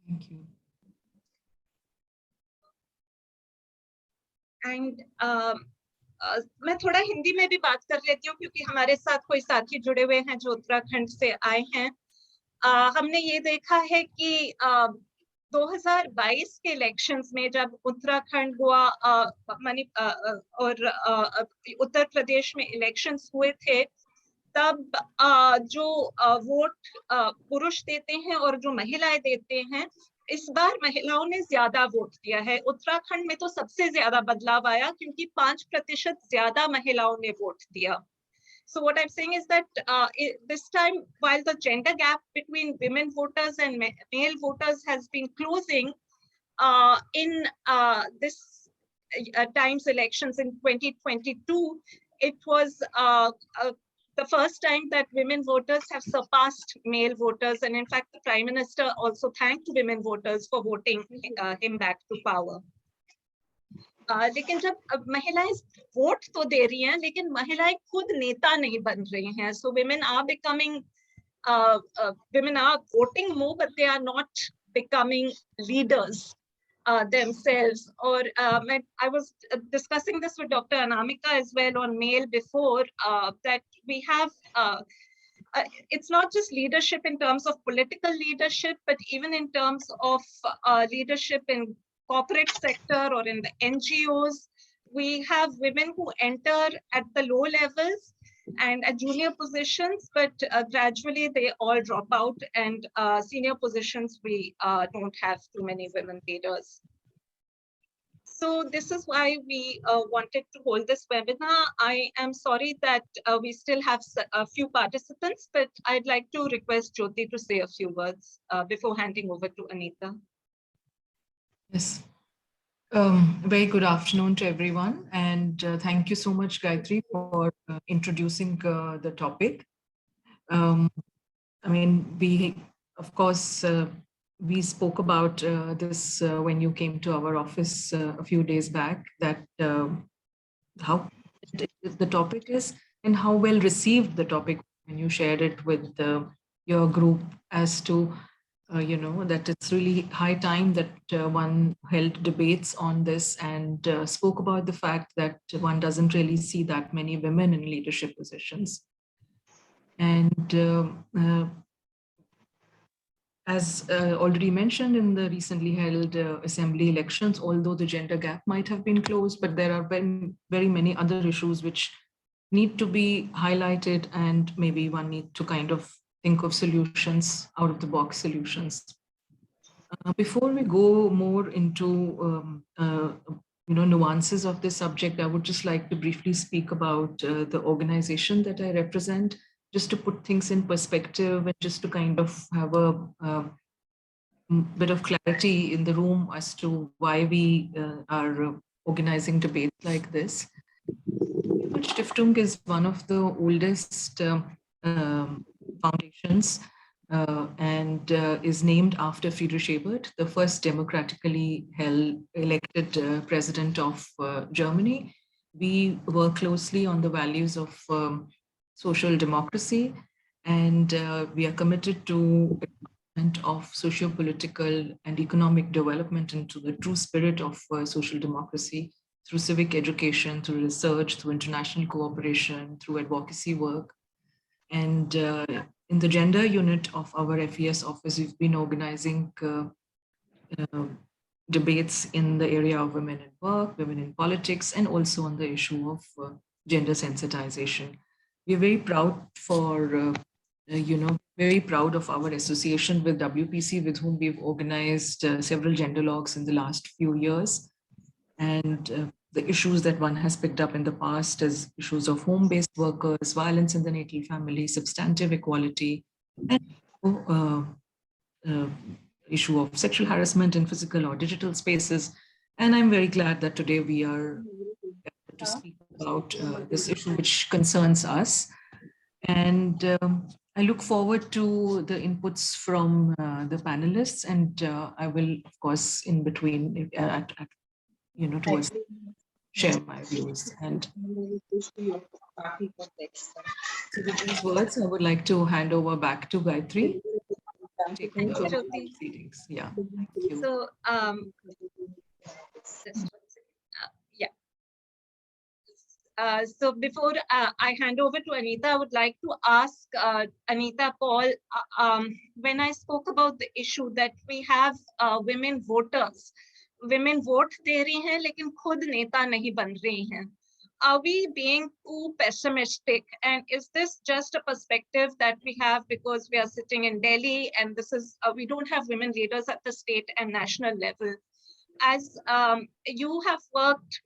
Thank you. And मैं थोड़ा हिंदी में भी बात कर लेती हूँ क्योंकि हमारे साथ कोई साथी जुड़े हुए हैं जो उत्तराखंड से आए हैं। हमने ये देखा है कि 2022 के इलेक्शंस में जब उत्तराखंड, गोवा, और उत्तर प्रदेश में इलेक्शंस हुए थे, तब जो वोट पुरुष देते हैं और जो महिलाएं देते हैं, इस बार महिलाओं ने ज्यादा वोट दिया है। उत्तराखंड में तो सबसे ज्यादा बदलाव आया क्योंकि 5% ज्यादा महिलाओं ने वोट दिया। So what I'm saying is that this time, while the gender gap between women voters and male voters has been closing, in this times elections in 2022, it was the first time that women voters have surpassed male voters, and in fact, the Prime Minister also thanked women voters for voting him back to power. लेकिन जब महिलाएं vote तो दे रही हैं, लेकिन महिलाएं खुद नेता नहीं बन रही हैं. So women are becoming, women are voting more, but they are not becoming leaders themselves. Or I was discussing this with Dr. Anamika as well on mail before, that we have, it's not just leadership in terms of political leadership, but even in terms of leadership in corporate sector or in the NGOs. We have women who enter at the low levels and at junior positions, but gradually they all drop out, and senior positions, we don't have too many women leaders. So this is why we wanted to hold this webinar. I am sorry that we still have a few participants, but I'd like to request Jyoti to say a few words before handing over to Anita. Yes. Very good afternoon to everyone, and thank you so much, Gayatri, for introducing the topic. I mean, we, of course, we spoke about this when you came to our office a few days back, that how the topic is and how well received the topic when you shared it with your group, as to you know, that it's really high time that one held debates on this and spoke about the fact that one doesn't really see that many women in leadership positions. And as already mentioned in the recently held assembly elections, although the gender gap might have been closed, but there are very, very many other issues which need to be highlighted, and maybe one need to kind of think of solutions, out of the box solutions. Before we go more into you know, nuances of this subject, I would just like to briefly speak about the organization that I represent, just to put things in perspective and just to kind of have a bit of clarity in the room as to why we are organizing debates like this. Stiftung is one of the oldest foundations and is named after Friedrich Ebert, the first democratically elected president of Germany. We work closely on the values of social democracy, and we are committed to of socio-political and economic development into the true spirit of social democracy, through civic education, through research, through international cooperation, through advocacy work. And in the gender unit of our FES office, we've been organizing debates in the area of women in work, women in politics, and also on the issue of gender sensitization. We're very proud for, you know, very proud of our association with WPC, with whom we've organized several gender logs in the last few years. And the issues that one has picked up in the past as issues of home-based workers, violence in the natal family, substantive equality, and issue of sexual harassment in physical or digital spaces. And I'm very glad that today we are to speak about this issue, which concerns us. And I look forward to the inputs from the panelists, and I will, of course, in between, you know, towards share my views. And so with these words, I would like to hand over back to Gayatri. take Thank you, the Jyoti. proceedings. Yeah, thank you. So, just 1 second. Yeah. So before I hand over to Anita, I would like to ask Anita Paul, when I spoke about the issue that we have women voters, women vote दे रही हैं लेकिन खुद नेता नहीं बन रही हैं. Are we being too pessimistic? And is this just a perspective that we have because we are sitting in Delhi and this is, we don't have women leaders at the state and national level? As you have worked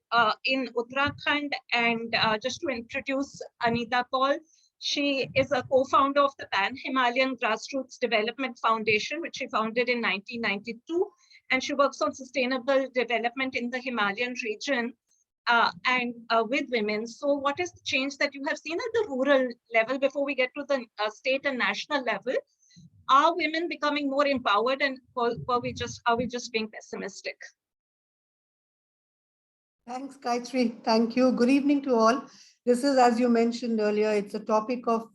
in Uttarakhand, and just to introduce Anita Paul, she is a co-founder of the Pan-Himalayan Grassroots Development Foundation, which she founded in 1992, and she works on sustainable development in the Himalayan region and with women. So what is the change that you have seen at the rural level before we get to the state and national level? Are women becoming more empowered, and are we just being pessimistic? Thanks, Gayatri. Thank you. Good evening to all. This is, as you mentioned earlier, it's a topic of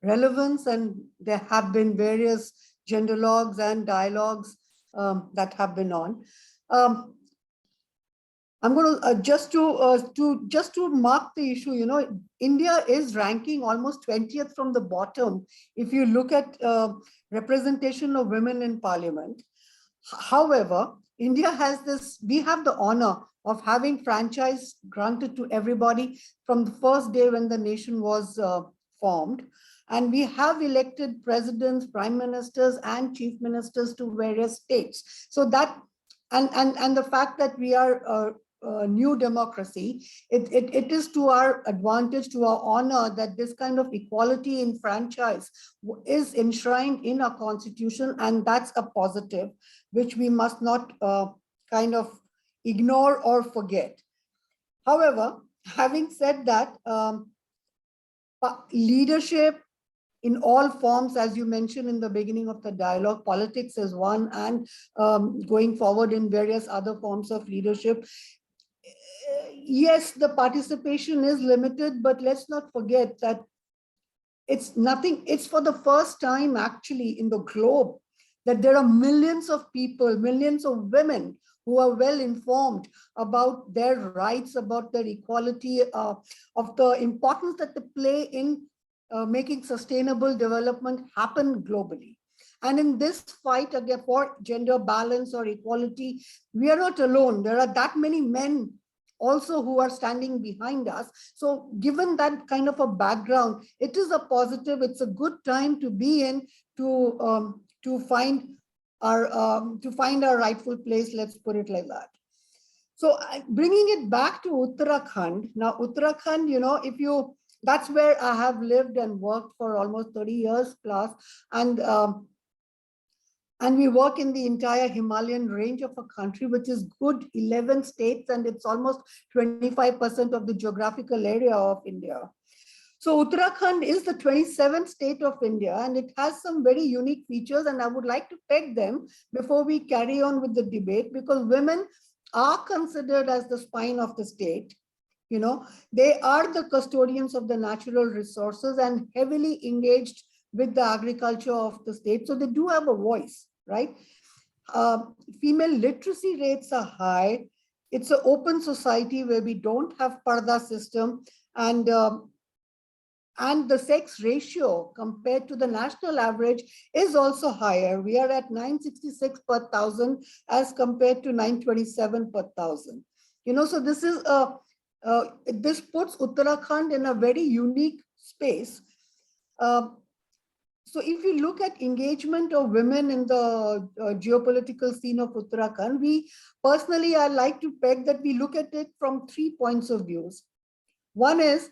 relevance, and there have been various gender logs and dialogues that have been on. I'm going to just to mark the issue. You know, India is ranking almost 20th from the bottom if you look at representation of women in parliament. However, India has this, we have the honor of having franchise granted to everybody from the first day when the nation was formed. And we have elected presidents, prime ministers, and chief ministers to various states. So that, and the fact that we are a new democracy, it is to our advantage, to our honor, that this kind of equality in franchise is enshrined in our constitution, and that's a positive, which we must not kind of ignore or forget. However, having said that, leadership in all forms, as you mentioned in the beginning of the dialogue, politics is one, and going forward in various other forms of leadership. Yes, the participation is limited, but let's not forget that it's for the first time actually in the globe that there are millions of people, millions of women who are well informed about their rights, about their equality, of the importance that they play in making sustainable development happen globally. And in this fight again for gender balance or equality, we are not alone. There are that many men also who are standing behind us. So given that kind of a background, it is a positive, it's a good time to be in to find our rightful place, let's put it like that. So bringing it back to Uttarakhand, now Uttarakhand, you know, that's where I have lived and worked for almost 30 years plus, and we work in the entire Himalayan range of a country, which is good 11 states, and it's almost 25% of the geographical area of India. So Uttarakhand is the 27th state of India, and it has some very unique features, and I would like to peg them before we carry on with the debate, because women are considered as the spine of the state. You know, they are the custodians of the natural resources and heavily engaged with the agriculture of the state. So they do have a voice, right? Female literacy rates are high. It's an open society where we don't have parda system, and the sex ratio compared to the national average is also higher. We are at 966 per 1,000 as compared to 927 per 1,000. You know, so this is this puts Uttarakhand in a very unique space. So if you look at engagement of women in the geopolitical scene of Uttarakhand, I like to peg that we look at it from 3 points of views. One is,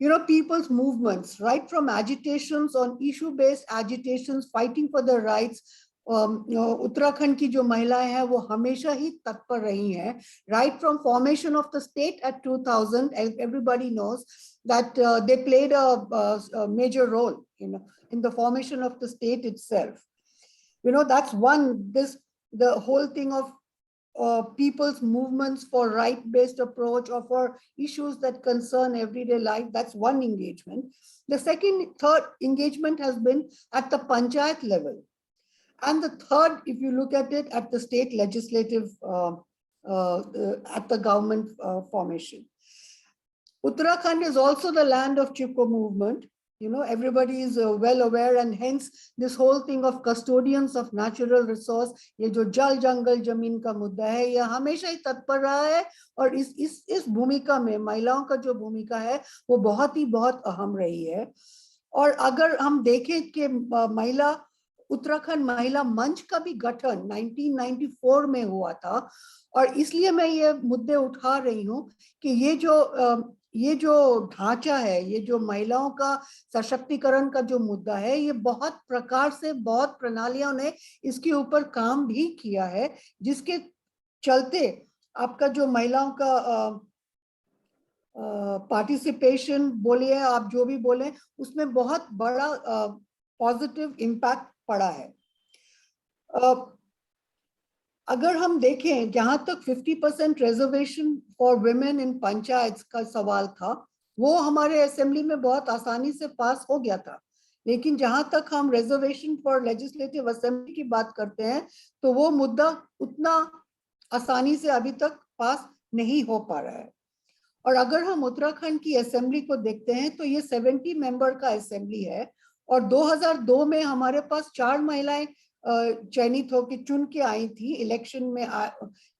you know, people's movements, right from agitations on issue-based agitations, fighting for their rights. You know, Uttarakhand ki jo महिलाएं हैं वो हमेशा ही तत्पर रही हैं. Right from formation of the state at 2000, everybody knows that they played a major role, you know, in the formation of the state itself. You know, that's one. The whole thing of people's movements for right-based approach or for issues that concern everyday life, that's one engagement. The third engagement has been at the panchayat level. And the third, if you look at it at the state legislative, at the government formation. Uttarakhand is also the land of Chipko movement. You know, everybody is well aware, and hence this whole thing of custodians of natural resource, ये जो जल जंगल जमीन का मुद्दा है, ये हमेशा ही तत्पर रहा है, और इस भूमिका में महिलाओं का जो भूमिका है वो बहुत अहम रही है। और अगर हम देखें कि महिला उत्तराखंड महिला मंच का भी गठन 1994 में हुआ था, और इसलिए मैं ये मुद्दे उठा रही हूँ कि ये जो ढांचा है, ये जो महिलाओं का सशक्तिकरण का जो मुद्दा है, ये बहुत प्रकार से बहुत प्रणालियों ने इसके ऊपर काम भी किया है, जिसके चलते आपका जो महिलाओं का पार्टिसिपेशन बोलिए, आप जो भी बोले, उसमें बहुत बड़ा पॉजिटिव इम्पैक्ट पड़ा है। अगर हम देखें, जहां तक 50% reservation for women in panchayat का सवाल था, वो हमारे असेंबली में बहुत आसानी से पास हो गया था, लेकिन जहां तक हम रिजर्वेशन फॉर लेजिस्लेटिव असेंबली की बात करते हैं, तो वो मुद्दा उतना आसानी से अभी तक पास नहीं हो पा रहा है। और अगर हम उत्तराखंड की असेंबली को देखते हैं, तो ये 70 मेंबर का असेंबली है, और 2002 में हमारे पास 4 महिलाएं चयनित होकर चुन के आई थी, इलेक्शन में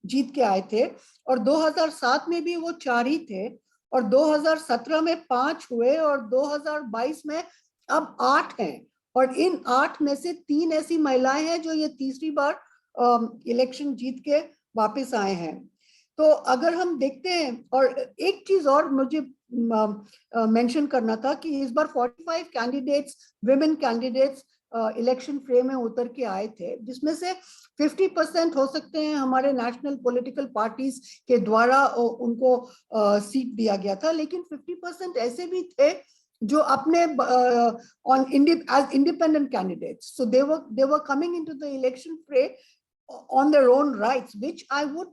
जीत के आए थे, और 2007 में भी वो 4 ही थे, और 2017 में 5 हुए, और 2022 में अब 8 हैं, और इन 8 में से 3 ऐसी महिलाएं हैं जो ये तीसरी बार इलेक्शन जीत के वापस आए हैं। तो अगर हम देखते हैं, और एक चीज और मुझे मेंशन करना था कि इस बार 45 candidates, women candidates election frame में उतर के आए थे, जिसमें से 50% हो सकते हैं हमारे नेशनल पॉलिटिकल पार्टीज के द्वारा उनको सीट दिया गया था, लेकिन 50% ऐसे भी थे जो अपने on as independent candidates, so they were coming into the election fray on their own rights, which I would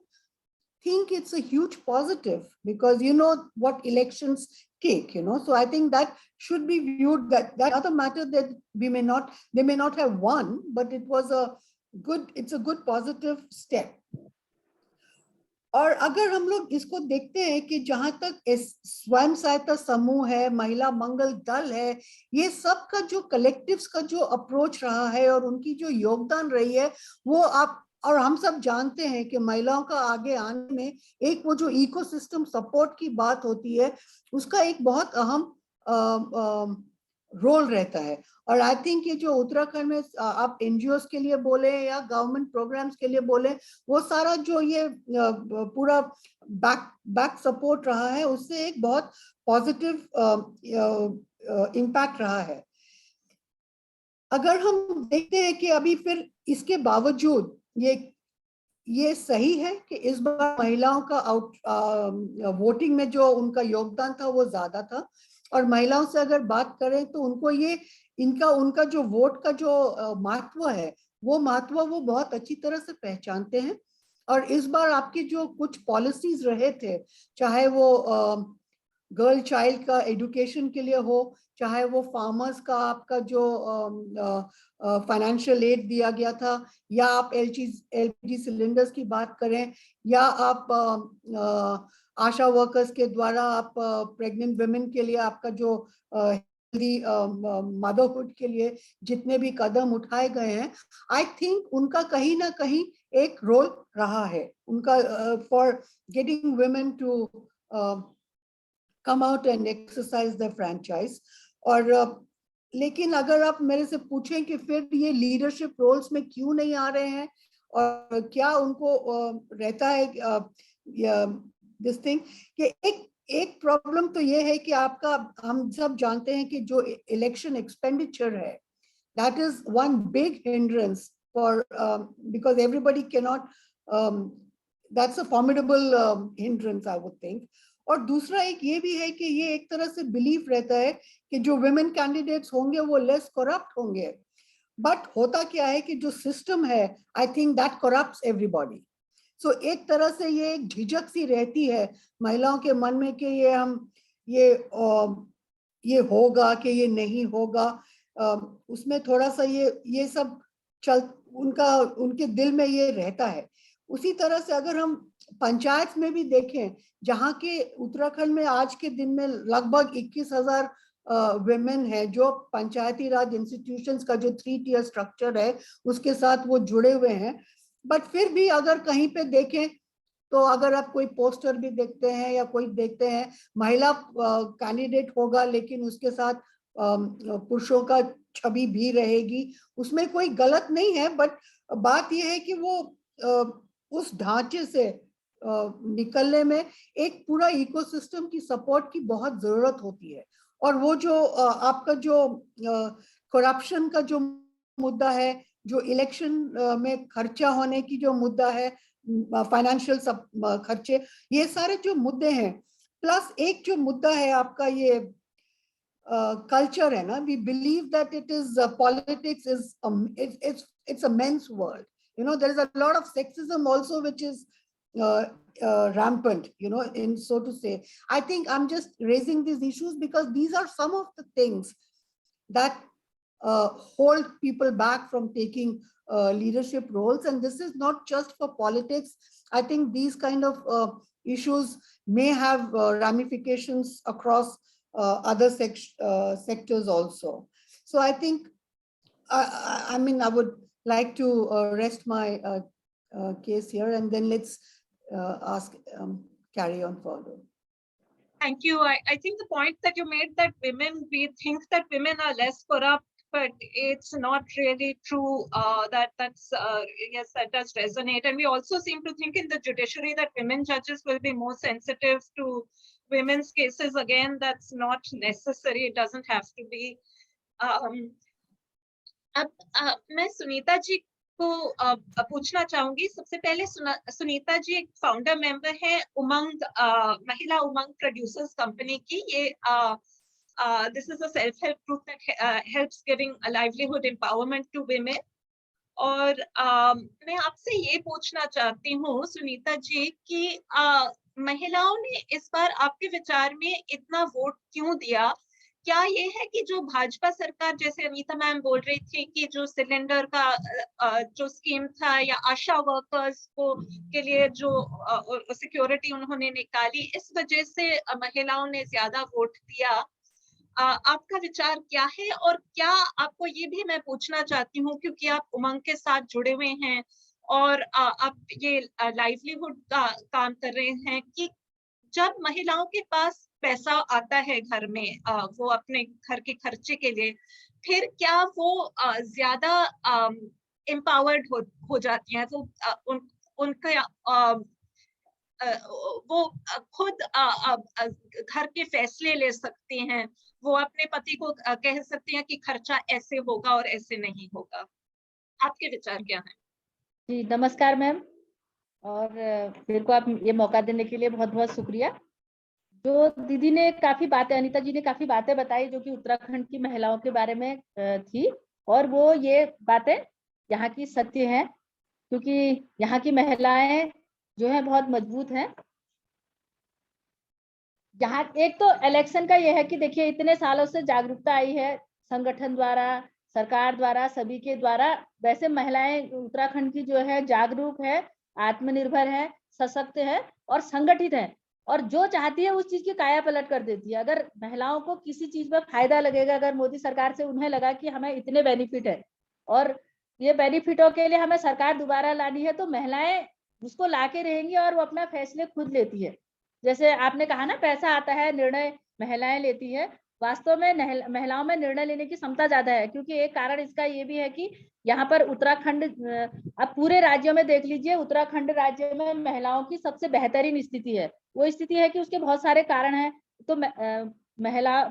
think it's a huge positive, because you know what elections take, you know. So I think that should be viewed, that other matter that they may not have won, but it's a good positive step. और अगर हम लोग इसको देखते हैं कि जहां तक स्वयं सहायता समूह है, महिला मंगल दल है, ये सब का जो कलेक्टिव्स का जो अप्रोच रहा है और उनकी जो योगदान रही है, वो आप और हम सब जानते हैं कि महिलाओं का आगे आने में एक वो जो इकोसिस्टम सपोर्ट की बात होती है, उसका एक बहुत अहम रोल रहता है। और आई थिंक ये जो उत्तराखंड में आप एनजीओस के लिए बोले या गवर्नमेंट प्रोग्राम्स के लिए बोले, वो सारा जो ये पूरा बैक सपोर्ट रहा है, उससे एक बहुत पॉजिटिव इम्पैक्ट रहा है। अगर हम देखते हैं कि अभी फिर इसके बावजूद ये सही है कि इस बार महिलाओं का वोटिंग में जो उनका योगदान था वो ज्यादा था, और महिलाओं से अगर बात करें तो उनको उनका जो वोट का जो महत्व है, वो महत्व वो बहुत अच्छी तरह से पहचानते हैं। और इस बार आपके जो कुछ पॉलिसीज रहे थे, चाहे वो गर्ल चाइल्ड का एजुकेशन के लिए हो, चाहे वो फार्मर्स का आपका जो फाइनेंशियल एड दिया गया था, या आप एलपीजी सिलेंडर्स की बात करें, या आप आशा वर्कर्स के द्वारा आप प्रेग्नेंट वुमेन के लिए आपका जो हेल्दी मदरहुड के लिए जितने भी कदम उठाए गए हैं, आई थिंक उनका कहीं ना कहीं एक रोल रहा है, उनका for getting women to come out and exercise the franchise। और लेकिन अगर आप मेरे से पूछें कि फिर ये लीडरशिप रोल्स में क्यों नहीं आ रहे हैं, और क्या उनको रहता है दिस थिंग, कि एक प्रॉब्लम तो ये है कि आपका, हम सब जानते हैं कि जो इलेक्शन एक्सपेंडिचर है, that is one big hindrance for because everybody cannot that's a formidable hindrance, I would think। और दूसरा एक ये भी है कि ये एक तरह से बिलीफ रहता है कि जो वुमेन कैंडिडेट्स होंगे वो लेस करप्ट होंगे, बट होता क्या है कि जो सिस्टम है, I think that corrupts everybody. So एक तरह से ये एक झिझक सी रहती है महिलाओं के मन में कि ये होगा कि ये नहीं होगा, उसमें थोड़ा सा ये सब चल उनके दिल में ये रहता है। उसी तरह से अगर हम पंचायत में भी देखें, जहाँ के उत्तराखंड में आज के दिन में लगभग 21,000 women है जो पंचायती राज इंस्टीट्यूशंस का जो 3 tier स्ट्रक्चर है उसके साथ वो जुड़े हुए हैं। बट फिर भी अगर कहीं पे देखें तो अगर आप कोई पोस्टर भी देखते हैं या कोई देखते हैं महिला कैंडिडेट होगा लेकिन उसके साथ पुरुषों का छवि भी रहेगी, उसमें कोई गलत नहीं है। बट बात यह है कि वो उस ढांचे से निकलने में एक पूरा इकोसिस्टम की सपोर्ट की बहुत जरूरत होती है। और वो जो आपका जो करप्शन का जो मुद्दा है, जो इलेक्शन में खर्चा होने की जो मुद्दा है, फाइनेंशियल खर्चे, ये सारे जो मुद्दे हैं, प्लस एक जो मुद्दा है आपका ये कल्चर है ना, we believe that it is politics is it's a men's world, you know, there is a lot of sexism also which is rampant, you know, in so to say. I think I'm just raising these issues because these are some of the things that hold people back from taking leadership roles, and this is not just for politics. I think these kind of issues may have ramifications across other sectors also. So I think I mean, I would like to rest my case here, and then let's ask carry on further. Thank you. I think the point that you made, that women, we think that women are less corrupt, but it's not really true. That's yes, that does resonate. And we also seem to think in the judiciary that women judges will be more sensitive to women's cases. Again, that's not necessary. It doesn't have to be. अब मैं सुनीता जी को पूछना चाहूंगी। सबसे पहले सुनीता जी एक founder member है उमंग, महिला उमंग प्रोड्यूसर्स कंपनी की। ये this is a self help group that helps giving a livelihood empowerment to women. और मैं आपसे ये पूछना चाहती हूँ सुनीता जी कि महिलाओं ने इस बार आपके विचार में इतना वोट क्यों दिया? क्या ये है कि जो भाजपा सरकार, जैसे अनीता मैम बोल रही थी कि जो सिलेंडर का जो स्कीम था, या आशा वर्कर्स को के लिए जो सिक्योरिटी उन्होंने निकाली, इस वजह से महिलाओं ने ज्यादा वोट दिया? आपका विचार क्या है? और क्या आपको ये भी मैं पूछना चाहती हूँ, क्योंकि आप उमंग के साथ जुड़े हुए हैं और आप ये लाइवलीहुड का काम कर रहे हैं, कि जब महिलाओं के पास पैसा आता है घर में, वो अपने घर के खर्चे के लिए, फिर क्या वो ज्यादा एम्पावर्ड हो जाती हैं? वो उनका वो खुद घर के फैसले ले सकती हैं, वो अपने पति को कह सकती हैं कि खर्चा ऐसे होगा और ऐसे नहीं होगा। आपके विचार क्या हैं? जी नमस्कार मैम, और मेरे को आप ये मौका देने के लिए बहुत बहुत शुक्रिया। जो दीदी ने काफी बातें, अनीता जी ने काफी बातें बताई जो कि उत्तराखंड की महिलाओं के बारे में थी, और वो ये बातें यहाँ की सत्य हैं, क्योंकि यहाँ की महिलाएं जो है बहुत मजबूत हैं। यहाँ एक तो इलेक्शन का ये है कि देखिए इतने सालों से जागरूकता आई है संगठन द्वारा, सरकार द्वारा, सभी के द्वारा। वैसे महिलाएं उत्तराखंड की जो है जागरूक है, आत्मनिर्भर है, सशक्त है और संगठित है, और जो चाहती है उस चीज की काया पलट कर देती है। अगर महिलाओं को किसी चीज में फायदा लगेगा, अगर मोदी सरकार से उन्हें लगा कि हमें इतने बेनिफिट है और ये बेनिफिटों के लिए हमें सरकार दोबारा लानी है, तो महिलाएं उसको लाके रहेंगी और वो अपना फैसले खुद लेती है। जैसे आपने कहा ना, पैसा आता है, निर्णय महिलाएं लेती है। वास्तव में महिलाओं में निर्णय लेने की क्षमता ज्यादा है, क्योंकि एक कारण इसका ये भी है कि यहाँ पर उत्तराखंड, अब पूरे राज्यों में देख लीजिए, उत्तराखंड राज्य में महिलाओं की सबसे बेहतरीन स्थिति है। वो स्थिति है कि उसके बहुत सारे कारण हैं। तो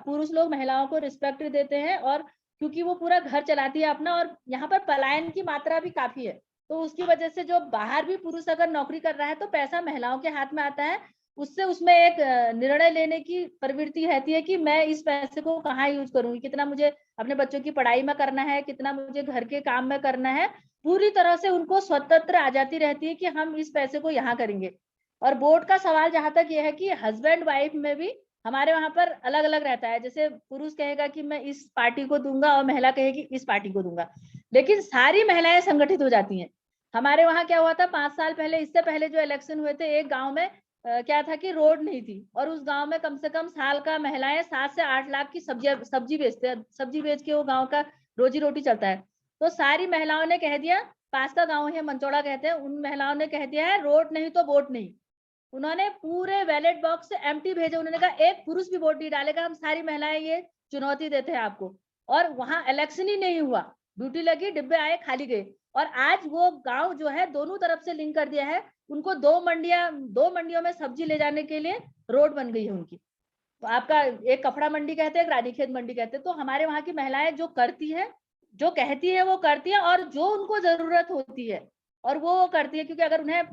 पुरुष लोग महिलाओं को रिस्पेक्ट देते हैं, और क्योंकि वो पूरा घर चलाती है अपना, और यहाँ पर पलायन की मात्रा भी काफी है, तो उसकी वजह से जो बाहर भी पुरुष अगर नौकरी कर रहा है तो पैसा महिलाओं के हाथ में आता है। उससे उसमें एक निर्णय लेने की प्रवृत्ति रहती है कि मैं इस पैसे को कहाँ यूज करूंगी, कितना मुझे अपने बच्चों की पढ़ाई में करना है, कितना मुझे घर के काम में करना है। पूरी तरह से उनको स्वतंत्र आजादी रहती है कि हम इस पैसे को यहाँ करेंगे। और वोट का सवाल जहां तक यह है कि हस्बैंड वाइफ में भी हमारे वहां पर अलग अलग रहता है। जैसे पुरुष कहेगा कि मैं इस पार्टी को दूंगा और महिला कहेगी इस पार्टी को दूंगा। लेकिन सारी महिलाएं संगठित हो जाती हैं। हमारे वहां क्या हुआ था 5 साल पहले, इससे पहले जो इलेक्शन हुए थे, एक गांव में क्या था कि रोड नहीं थी, और उस गांव में कम से कम साल का महिलाएं 7 से 8 लाख की सब्जी बेचते हैं, सब्जी बेच के वो गांव का रोजी रोटी चलता है। तो सारी महिलाओं ने कह दिया, पास का गांव है मंचौड़ा कहते हैं, उन महिलाओं ने कह दिया है रोड नहीं तो वोट नहीं। उन्होंने पूरे बैलेट बॉक्स एम्प्टी भेजे, उन्होंने कहा एक पुरुष भी वोट नहीं डालेगा, हम सारी महिलाएं ये चुनौती देते हैं आपको। और वहां इलेक्शन ही नहीं हुआ, ड्यूटी लगी, डिब्बे आए, खाली गए। और आज वो गांव जो है दोनों तरफ से लिंक कर दिया है, उनको 2 मंडियों में सब्जी ले जाने के लिए रोड बन गई है उनकी। तो आपका एक कपड़ा मंडी कहते हैं, एक रानीखेत मंडी कहते हैं। तो हमारे वहां की महिलाएं जो करती है, जो कहती है वो करती है, और जो उनको जरूरत होती है और वो करती है, क्योंकि अगर उन्हें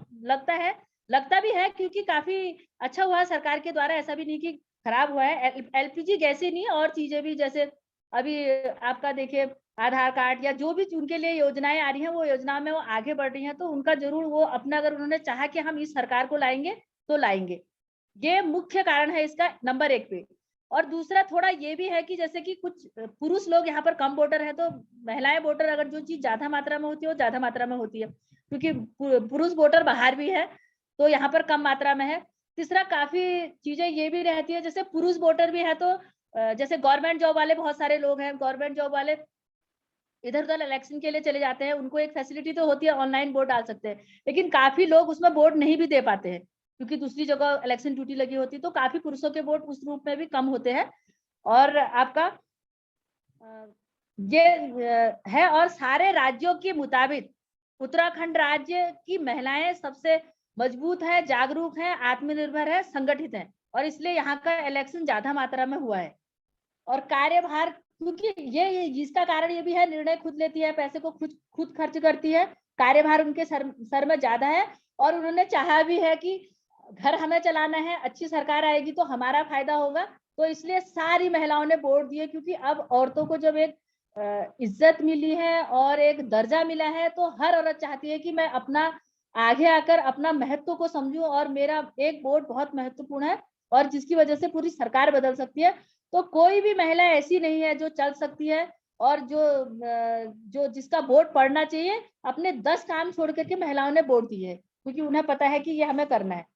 लगता भी है, क्योंकि काफी अच्छा हुआ है सरकार के द्वारा, ऐसा भी नहीं कि खराब हुआ है। एलपीजी गैस ही नहीं, और चीजें भी, जैसे अभी आपका देखिए आधार कार्ड या जो भी उनके लिए योजनाएं आ रही हैं, वो योजना में वो आगे बढ़ रही हैं। तो उनका जरूर वो अपना, अगर उन्होंने चाहा कि हम इस सरकार को लाएंगे तो लाएंगे। ये मुख्य कारण है इसका नंबर 1 पे। और दूसरा थोड़ा ये भी है कि जैसे कि कुछ पुरुष लोग यहाँ पर कम वोटर है, तो महिलाएं वोटर, अगर जो चीज ज्यादा मात्रा में होती है वो ज्यादा मात्रा में होती है, क्योंकि पुरुष वोटर बाहर भी है तो यहाँ पर कम मात्रा में है। तीसरा काफी चीजें ये भी रहती है, जैसे पुरुष वोटर भी है तो जैसे गवर्नमेंट जॉब वाले बहुत सारे लोग हैं, गवर्नमेंट जॉब वाले इधर उधर इलेक्शन के लिए चले जाते हैं, उनको एक फैसिलिटी तो होती है ऑनलाइन वोट डाल सकते हैं, लेकिन काफी लोग उसमें वोट नहीं भी दे पाते हैं क्योंकि दूसरी जगह इलेक्शन ड्यूटी लगी होती है। तो काफी पुरुषों के वोट उस रूप में भी कम होते हैं। और आपका ये है, और सारे राज्यों के मुताबिक उत्तराखंड राज्य की महिलाएं सबसे मजबूत है, जागरूक है, आत्मनिर्भर है, संगठित है, और इसलिए यहाँ का इलेक्शन ज्यादा मात्रा में हुआ है। और कार्यभार, क्योंकि ये इसका कारण ये भी है, निर्णय खुद लेती है, पैसे को खुद खर्च करती है, कार्यभार उनके सर में ज्यादा है, और उन्होंने चाहा भी है कि घर हमें चलाना है, अच्छी सरकार आएगी तो हमारा फायदा होगा। तो इसलिए सारी महिलाओं ने वोट दिए, क्योंकि अब औरतों को जब एक इज्जत मिली है और एक दर्जा मिला है, तो हर औरत चाहती है कि मैं अपना आगे आकर अपना महत्व को समझूं, और मेरा एक वोट बहुत महत्वपूर्ण है, और जिसकी वजह से पूरी सरकार बदल सकती है। तो कोई भी महिला ऐसी नहीं है जो चल सकती है, और जो जिसका वोट पड़ना चाहिए, अपने 10 काम छोड़ करके महिलाओं ने वोट दिए, क्योंकि उन्हें पता है कि ये हमें करना है,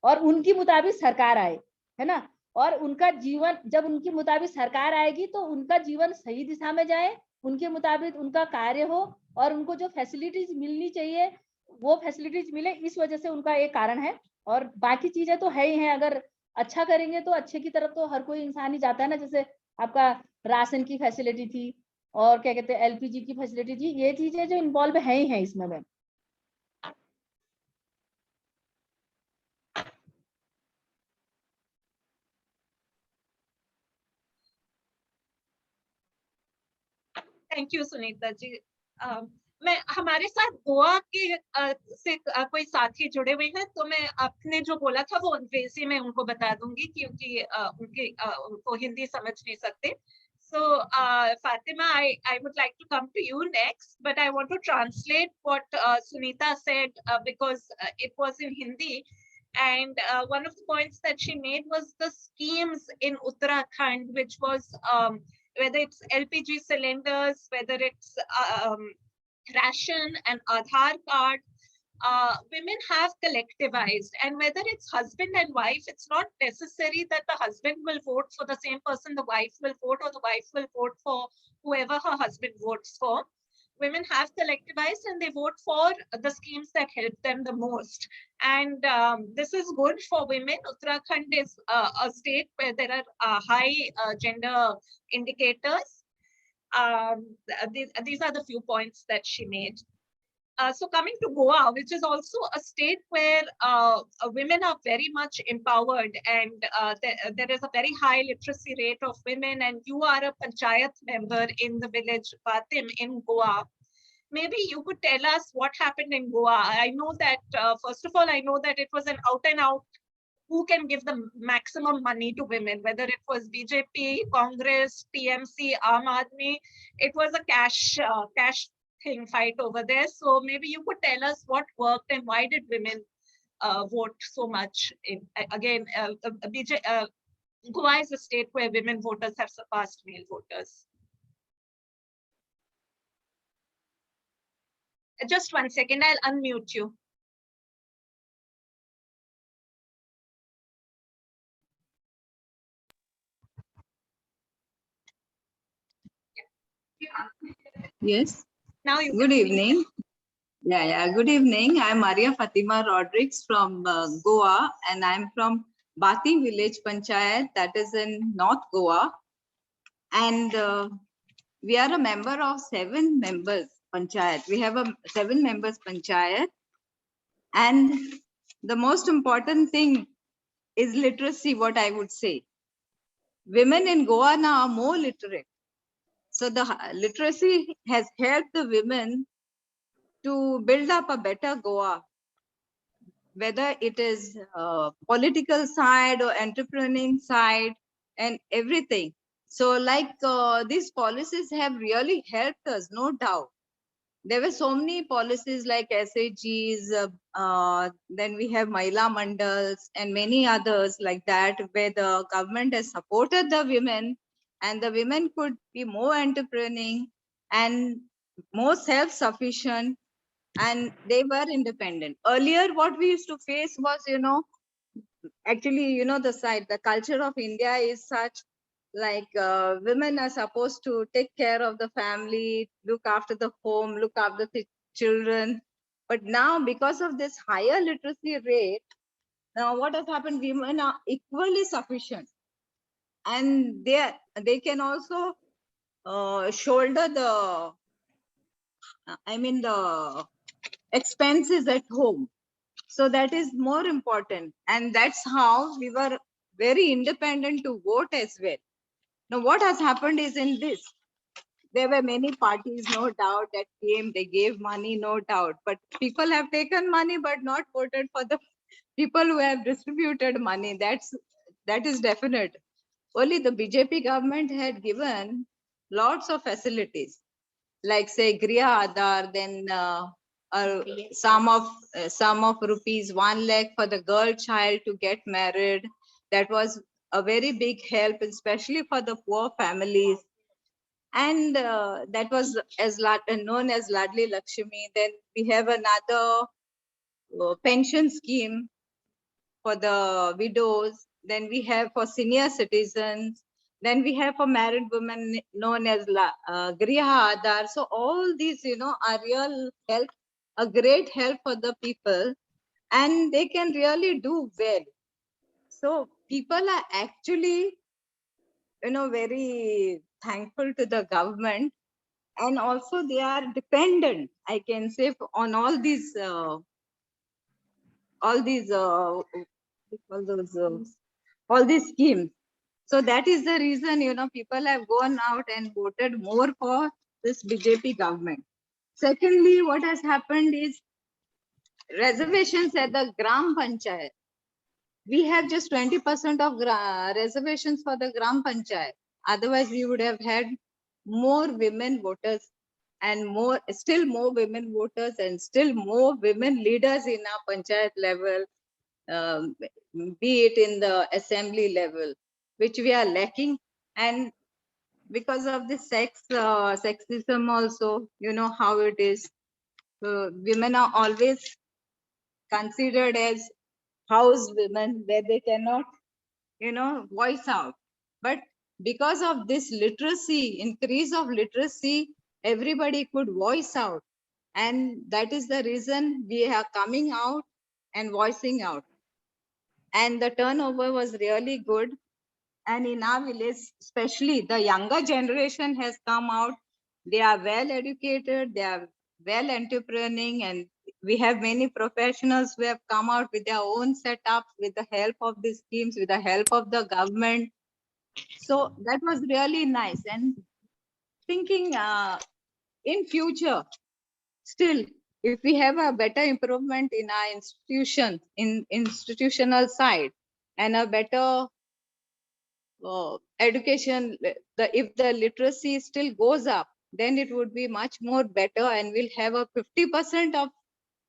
और उनकी मुताबिक सरकार आए, है ना। और उनका जीवन, जब उनकी मुताबिक सरकार आएगी तो उनका जीवन सही दिशा में जाए, उनके मुताबिक उनका कार्य हो, और उनको जो फैसिलिटीज मिलनी चाहिए वो फैसिलिटीज मिले, इस वजह से उनका एक कारण है। और बाकी चीजें तो है ही हैं, अगर अच्छा करेंगे तो अच्छे की तरफ तो हर कोई इंसान ही जाता है ना। जैसे आपका राशन की फैसिलिटी थी, और क्या कहते हैं एलपीजी की फैसिलिटी थी, ये चीजें जो इन्वॉल्व है ही हैं इसमें ma'am. Thank you Sunita ji. मैं हमारे साथ गोवा के से कोई साथी जुड़े हुए हैं, तो मैं आपने जो बोला था वो अंग्रेजी में उनको बता दूंगी, क्योंकि उनको हिंदी समझ नहीं सकते। So, Fatima, I would like to come to you next, but I want to translate what Sunita said because it was in Hindi. And one of the points that she made was the schemes in Uttarakhand, which was whether it's LPG cylinders, whether it's ration and Aadhaar card, women have collectivized, and whether it's husband and wife, it's not necessary that the husband will vote for the same person the wife will vote, or the wife will vote for whoever her husband votes for. Women have collectivized and they vote for the schemes that help them the most. And this is good for women. Uttarakhand is a state where there are high gender indicators. These are the few points that she made. So coming to Goa, which is also a state where women are very much empowered, and there is a very high literacy rate of women, and you are a panchayat member in the village Patim in Goa. Maybe you could tell us what happened in Goa. I know that, first of all, I know that it was an out and out who can give the maximum money to women, whether it was BJP, Congress, TMC, Aam Aadmi, it was a cash thing fight over there. So maybe you could tell us what worked and why did women vote so much. Again, Goa is a state where women voters have surpassed male voters. Just 1 second, I'll unmute you. Yes. Now you Good can speak. evening. Yeah. Good evening. I'm Maria Fatima Rodriguez from Goa, and I'm from Bati Village Panchayat, that is in North Goa. And we are a member of 7 members Panchayat. We have a 7 members Panchayat. And the most important thing is literacy, what I would say. Women in Goa now are more literate. So the literacy has helped the women to build up a better Goa, whether it is political side or entrepreneuring side and everything. So like these policies have really helped us, no doubt. There were so many policies like SAGs, then we have Mahila Mandals and many others like that, where the government has supported the women and the women could be more entrepreneuring and more self-sufficient, and they were independent. Earlier, what we used to face was, actually, the culture of India is such, like women are supposed to take care of the family, look after the home, look after the children. But now, because of this higher literacy rate, now what has happened, women are equally sufficient, and they can also shoulder the the expenses at home. So that is more important. And that's how we were very independent to vote as well. Now, what has happened is in this, there were many parties, no doubt, that came, they gave money, no doubt. But people have taken money, but not voted for the people who have distributed money. That is definite. Only the BJP government had given lots of facilities, like say Griha Aadhar, then sum of rupees 1 lakh for the girl child to get married. That was a very big help, especially for the poor families. And that was known as Ladli Lakshmi. Then we have another pension scheme for the widows. Then we have for senior citizens. Then we have for married women known as Griha Aadhar. So all these, are real help, a great help for the people, and they can really do well. So people are actually, very thankful to the government, and also they are dependent, I can say, on all these what do you call those, all these schemes. So that is the reason, people have gone out and voted more for this BJP government. Secondly, what has happened is reservations at the Gram Panchayat. We have just 20% of reservations for the Gram Panchayat. Otherwise, we would have had more women voters and still more women voters and still more women leaders in our Panchayat level, be it in the assembly level, which we are lacking. And because of the sexism also, you know how it is. Women are always considered as house women, where they cannot, voice out. But because of this literacy, increase of literacy, everybody could voice out. And that is the reason we are coming out and voicing out. And the turnover was really good. And in our village, especially the younger generation has come out. They are well educated, they are well entrepreneuring, and we have many professionals who have come out with their own setups with the help of these schemes, with the help of the government. So that was really nice. And thinking in future, still, if we have a better improvement in our institutional side, and a better education, if the literacy still goes up, then it would be much more better, and we'll have a 50% of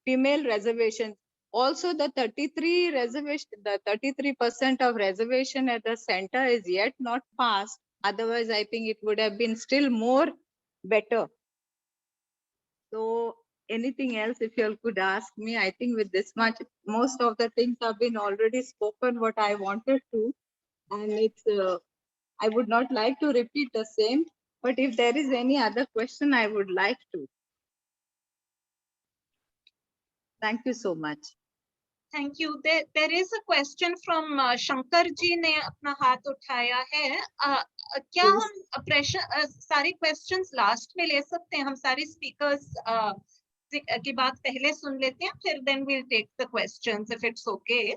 female reservations. Also, the 33% of reservation at the center is yet not passed. Otherwise, I think it would have been still more better. So anything else if you all could ask me. I think with this much, most of the things have been already spoken what I wanted to. And it's, I would not like to repeat the same, but if there is any other question, I would like to. Thank you so much. Thank you. There is a question from Shankar ji ने अपना हाथ उठाया है. क्या Yes. हम pressure सारे questions last में ले सकते हैं? हम सारे speakers की बात पहले सुन लेते हैं, फिर then we'll take the questions if it's okay.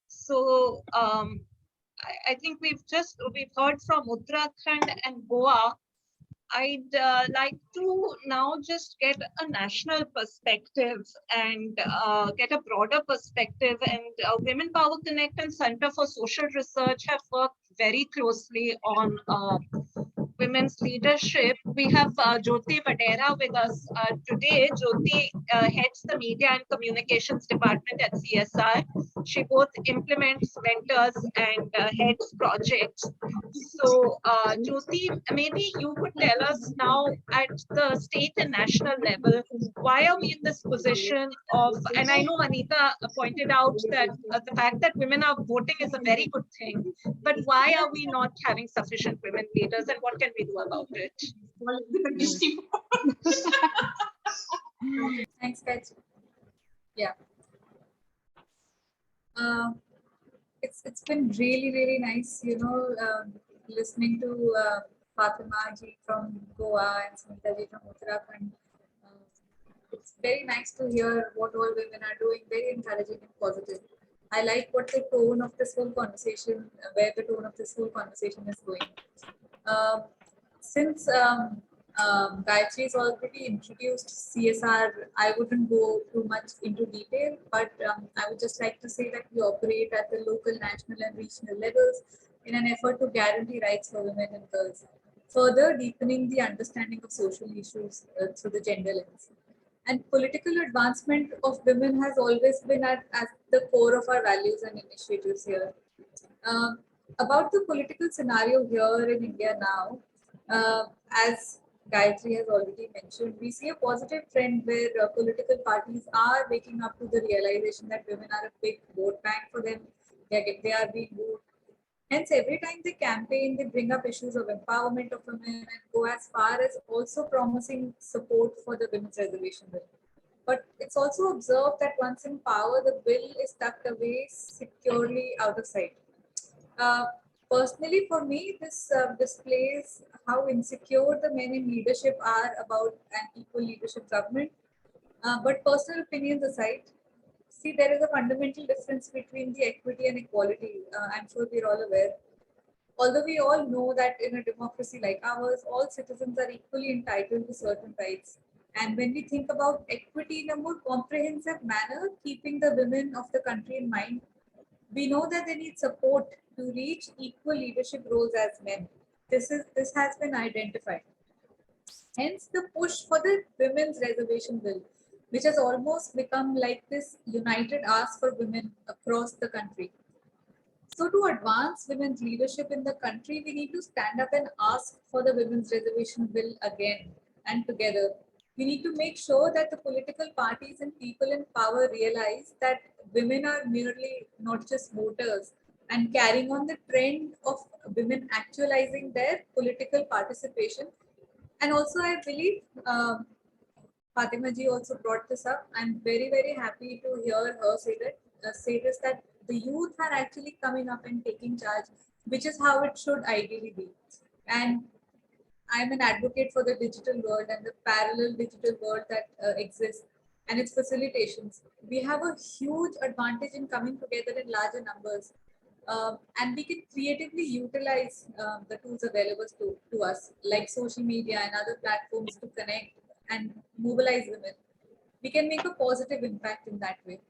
So I think we've heard from Uttarakhand and Goa. I'd like to now just get a national perspective and get a broader perspective. And Women Power Connect and Center for Social Research have worked very closely on women's leadership. We have Jyoti Vadera with us today. Jyoti heads the Media and Communications Department at CSR. She both implements, mentors, and heads projects. So, Jyoti, maybe you could tell us now at the state and national level, why are we in this position of, and I know Anita pointed out that the fact that women are voting is a very good thing, but why are we not having sufficient women leaders and what can we do about it? Thanks, guys. Yeah. It's been really nice, listening to Fatima ji from Goa and Smita ji from Uttarakhand. It's very nice to hear what all women are doing, very encouraging and positive. I like what the tone of this whole conversation, where the tone of this whole conversation is going. Since Gayatri has already introduced CSR, I wouldn't go too much into detail, but I would just like to say that we operate at the local, national, and regional levels in an effort to guarantee rights for women and girls, further deepening the understanding of social issues through the gender lens. And political advancement of women has always been at the core of our values and initiatives here. About the political scenario here in India now, as Gayatri has already mentioned, we see a positive trend where political parties are waking up to the realization that women are a big vote bank for them. They are being moved. Hence, every time they campaign, they bring up issues of empowerment of women and go as far as also promising support for the women's reservation bill. But it's also observed that once in power, the bill is tucked away securely out of sight. Personally, for me, this displays how insecure the men in leadership are about an equal leadership government. But personal opinions aside, see, there is a fundamental difference between the equity and equality. I'm sure we're all aware. Although we all know that in a democracy like ours, all citizens are equally entitled to certain rights. And when we think about equity in a more comprehensive manner, keeping the women of the country in mind, we know that they need support to reach equal leadership roles as men. This has been identified. Hence, the push for the women's reservation bill, which has almost become like this united ask for women across the country. So, to advance women's leadership in the country, we need to stand up and ask for the women's reservation bill again and together. We need to make sure that the political parties and people in power realize that women are merely not just voters and carrying on the trend of women actualizing their political participation. And also, I believe Fatima ji also brought this up. I'm very happy to hear her say this that the youth are actually coming up and taking charge, which is how it should ideally be. And I'm an advocate for the digital world and the parallel digital world that exists and its facilitations. We have a huge advantage in coming together in larger numbers. And we can creatively utilize the tools available to us, like social media and other platforms to connect and mobilize women. We can make a positive impact in that way.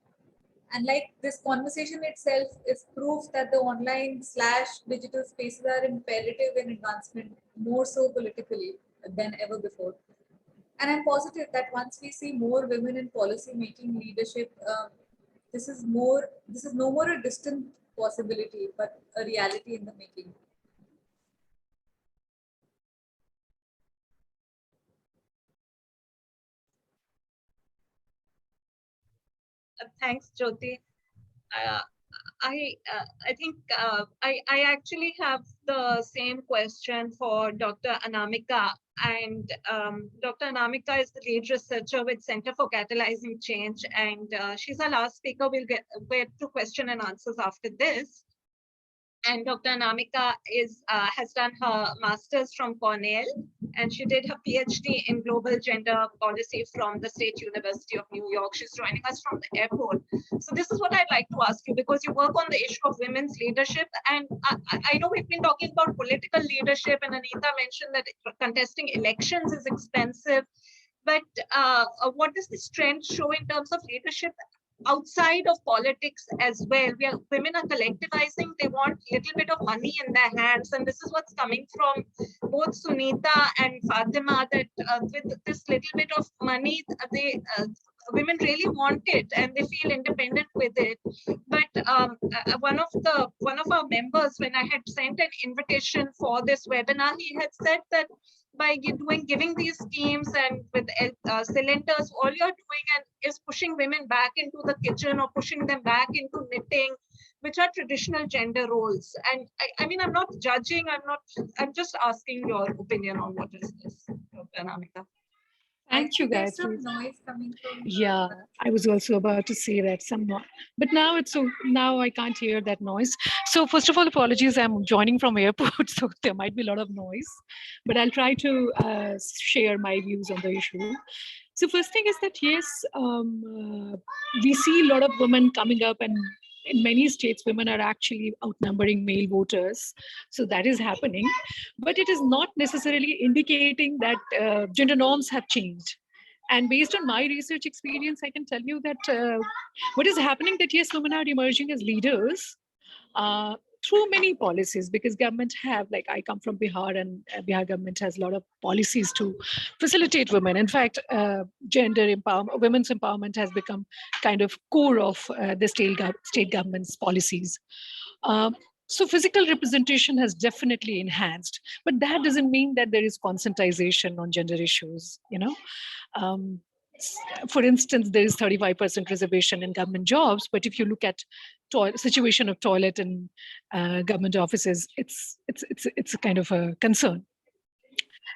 And like this conversation itself is proof that the online / digital spaces are imperative in advancement, more so politically than ever before. And I'm positive that once we see more women in policy making leadership, this is no more a distant possibility, but a reality in the making. Thanks, Jyoti. I think I actually have the same question for Dr. Anamika. And Dr. Anamika is the lead researcher with Center for Catalyzing Change. And she's our last speaker. We'll get to question and answers after this. And Dr. Anamika has done her master's from Cornell, and she did her PhD in global gender policy from the State University of New York. She's joining us from the airport. So this is what I'd like to ask you, because you work on the issue of women's leadership, and I know we've been talking about political leadership, and Anita mentioned that contesting elections is expensive. But what does this trend show in terms of leadership outside of politics as well? Women are collectivizing. They want a little bit of money in their hands, and this is what's coming from both Sunita and Fatima, that with this little bit of money, women really want it and they feel independent with it. But one of our members, when I had sent an invitation for this webinar, he had said that by giving these schemes and with cylinders, all you're doing is pushing women back into the kitchen or pushing them back into knitting, which are traditional gender roles. And I mean, I'm not judging, I'm just asking your opinion on what is this, Dr. Anamika. Thank you, guys. There's some noise coming from. Yeah, I was also about to say that somewhat, but now now I can't hear that noise. So first of all, apologies, I'm joining from airport, so there might be a lot of noise, but I'll try to share my views on the issue. So first thing is that yes, we see a lot of women coming up, and in many states, women are actually outnumbering male voters. So that is happening, but it is not necessarily indicating that gender norms have changed. And based on my research experience, I can tell you that what is happening that yes, women are emerging as leaders through many policies, because government have, like I come from Bihar, and Bihar government has a lot of policies to facilitate women. In fact, gender empowerment, women's empowerment has become kind of core of the state government's policies. So physical representation has definitely enhanced, but that doesn't mean that there is conscientization on gender issues, you know. For instance, there is 35% reservation in government jobs, but if you look at situation of toilet in government offices, it's a kind of a concern.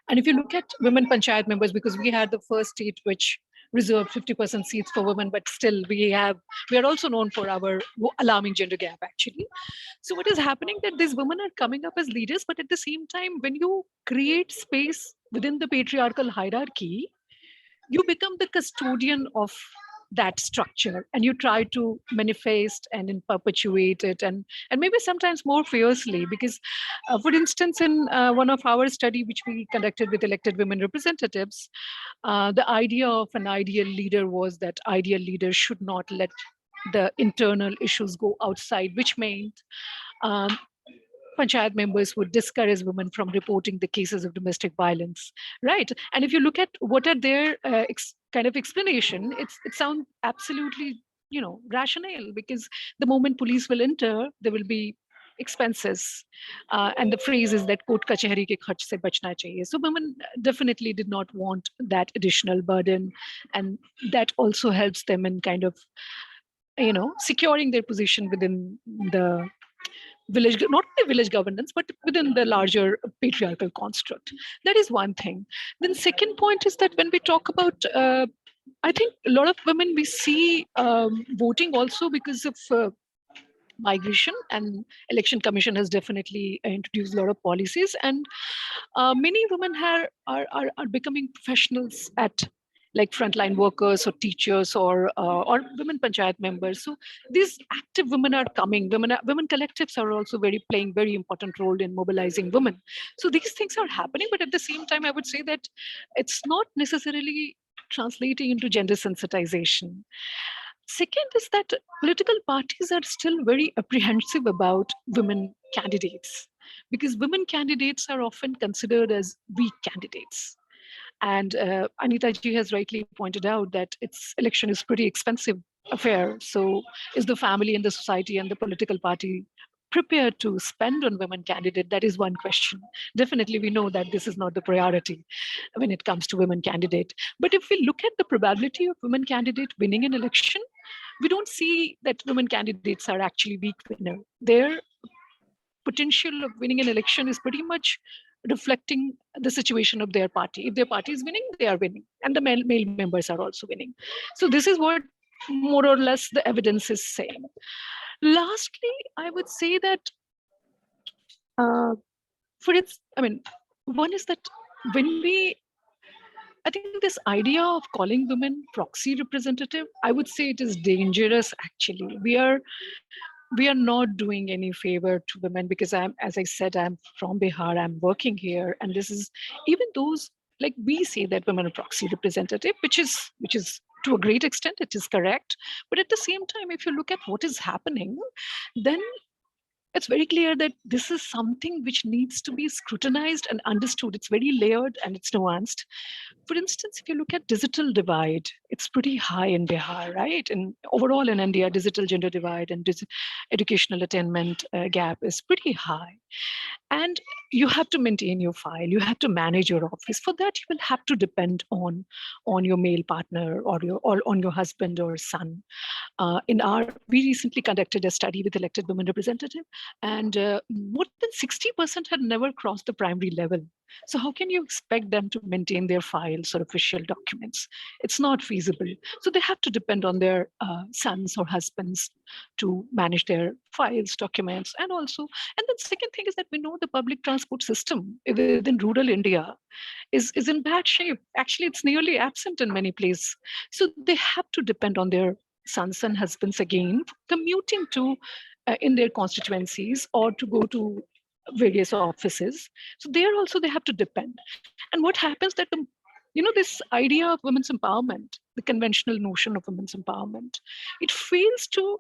And if you look at women panchayat members, because we had the first state which reserved 50% seats for women, but still we are also known for our alarming gender gap actually. So what is happening that these women are coming up as leaders, but at the same time, when you create space within the patriarchal hierarchy, you become the custodian of that structure, and you try to manifest and perpetuate it, and maybe sometimes more fiercely, because for instance, in one of our study which we conducted with elected women representatives, the idea of an ideal leader was that ideal leaders should not let the internal issues go outside, which meant panchayat members would discourage women from reporting the cases of domestic violence, right? And if you look at what are their kind of explanation, it sounds absolutely, you know, rational, because the moment police will enter, there will be expenses, and the phrase is that court kachehari ke kharch se bachna chahiye. So women definitely did not want that additional burden, and that also helps them in kind of, you know, securing their position within the village, not the village governance, but within the larger patriarchal construct. That is one thing. Then second point is that when we talk about, I think a lot of women we see voting also because of migration, and election commission has definitely introduced a lot of policies, and many women are becoming professionals at like frontline workers or teachers or women panchayat members. So these active women are coming. Women collectives are also playing very important role in mobilizing women. So these things are happening, but at the same time, I would say that it's not necessarily translating into gender sensitization. Second is that political parties are still very apprehensive about women candidates, because women candidates are often considered as weak candidates. And Anita ji has rightly pointed out that its election is pretty expensive affair. So is the family and the society and the political party prepared to spend on women candidate? That is one question. Definitely, we know that this is not the priority when it comes to women candidate. But if we look at the probability of women candidate winning an election, we don't see that women candidates are actually weak winner. Their potential of winning an election is pretty much reflecting the situation of their party. If their party is winning, they are winning, and the male members are also winning. So this is what more or less the evidence is saying. Lastly, I would say that for its, I mean, one is that when I think this idea of calling women proxy representative, I would say it is dangerous actually. We are not doing any favor to women, because as I said, I'm from Bihar, I'm working here, and this is, even those, like, we say that women are proxy representative, which is to a great extent it is correct. But at the same time, if you look at what is happening, then it's very clear that this is something which needs to be scrutinized and understood. It's very layered and it's nuanced. For instance, if you look at digital divide, it's pretty high in Bihar, right? And overall in India, digital gender divide and educational attainment gap is pretty high. And you have to maintain your file, you have to manage your office. For that, you will have to depend on your male partner or on your husband or son. We recently conducted a study with elected women representative, and more than 60% had never crossed the primary level. So how can you expect them to maintain their files or official documents? It's not feasible. So they have to depend on their sons or husbands to manage their files, documents, and then second thing is that we know the public transport system within rural India is in bad shape. Actually, it's nearly absent in many places. So they have to depend on their sons and husbands again, commuting to in their constituencies or to go to various offices. So there also they have to depend. And what happens that this idea of women's empowerment, the conventional notion of women's empowerment, it fails to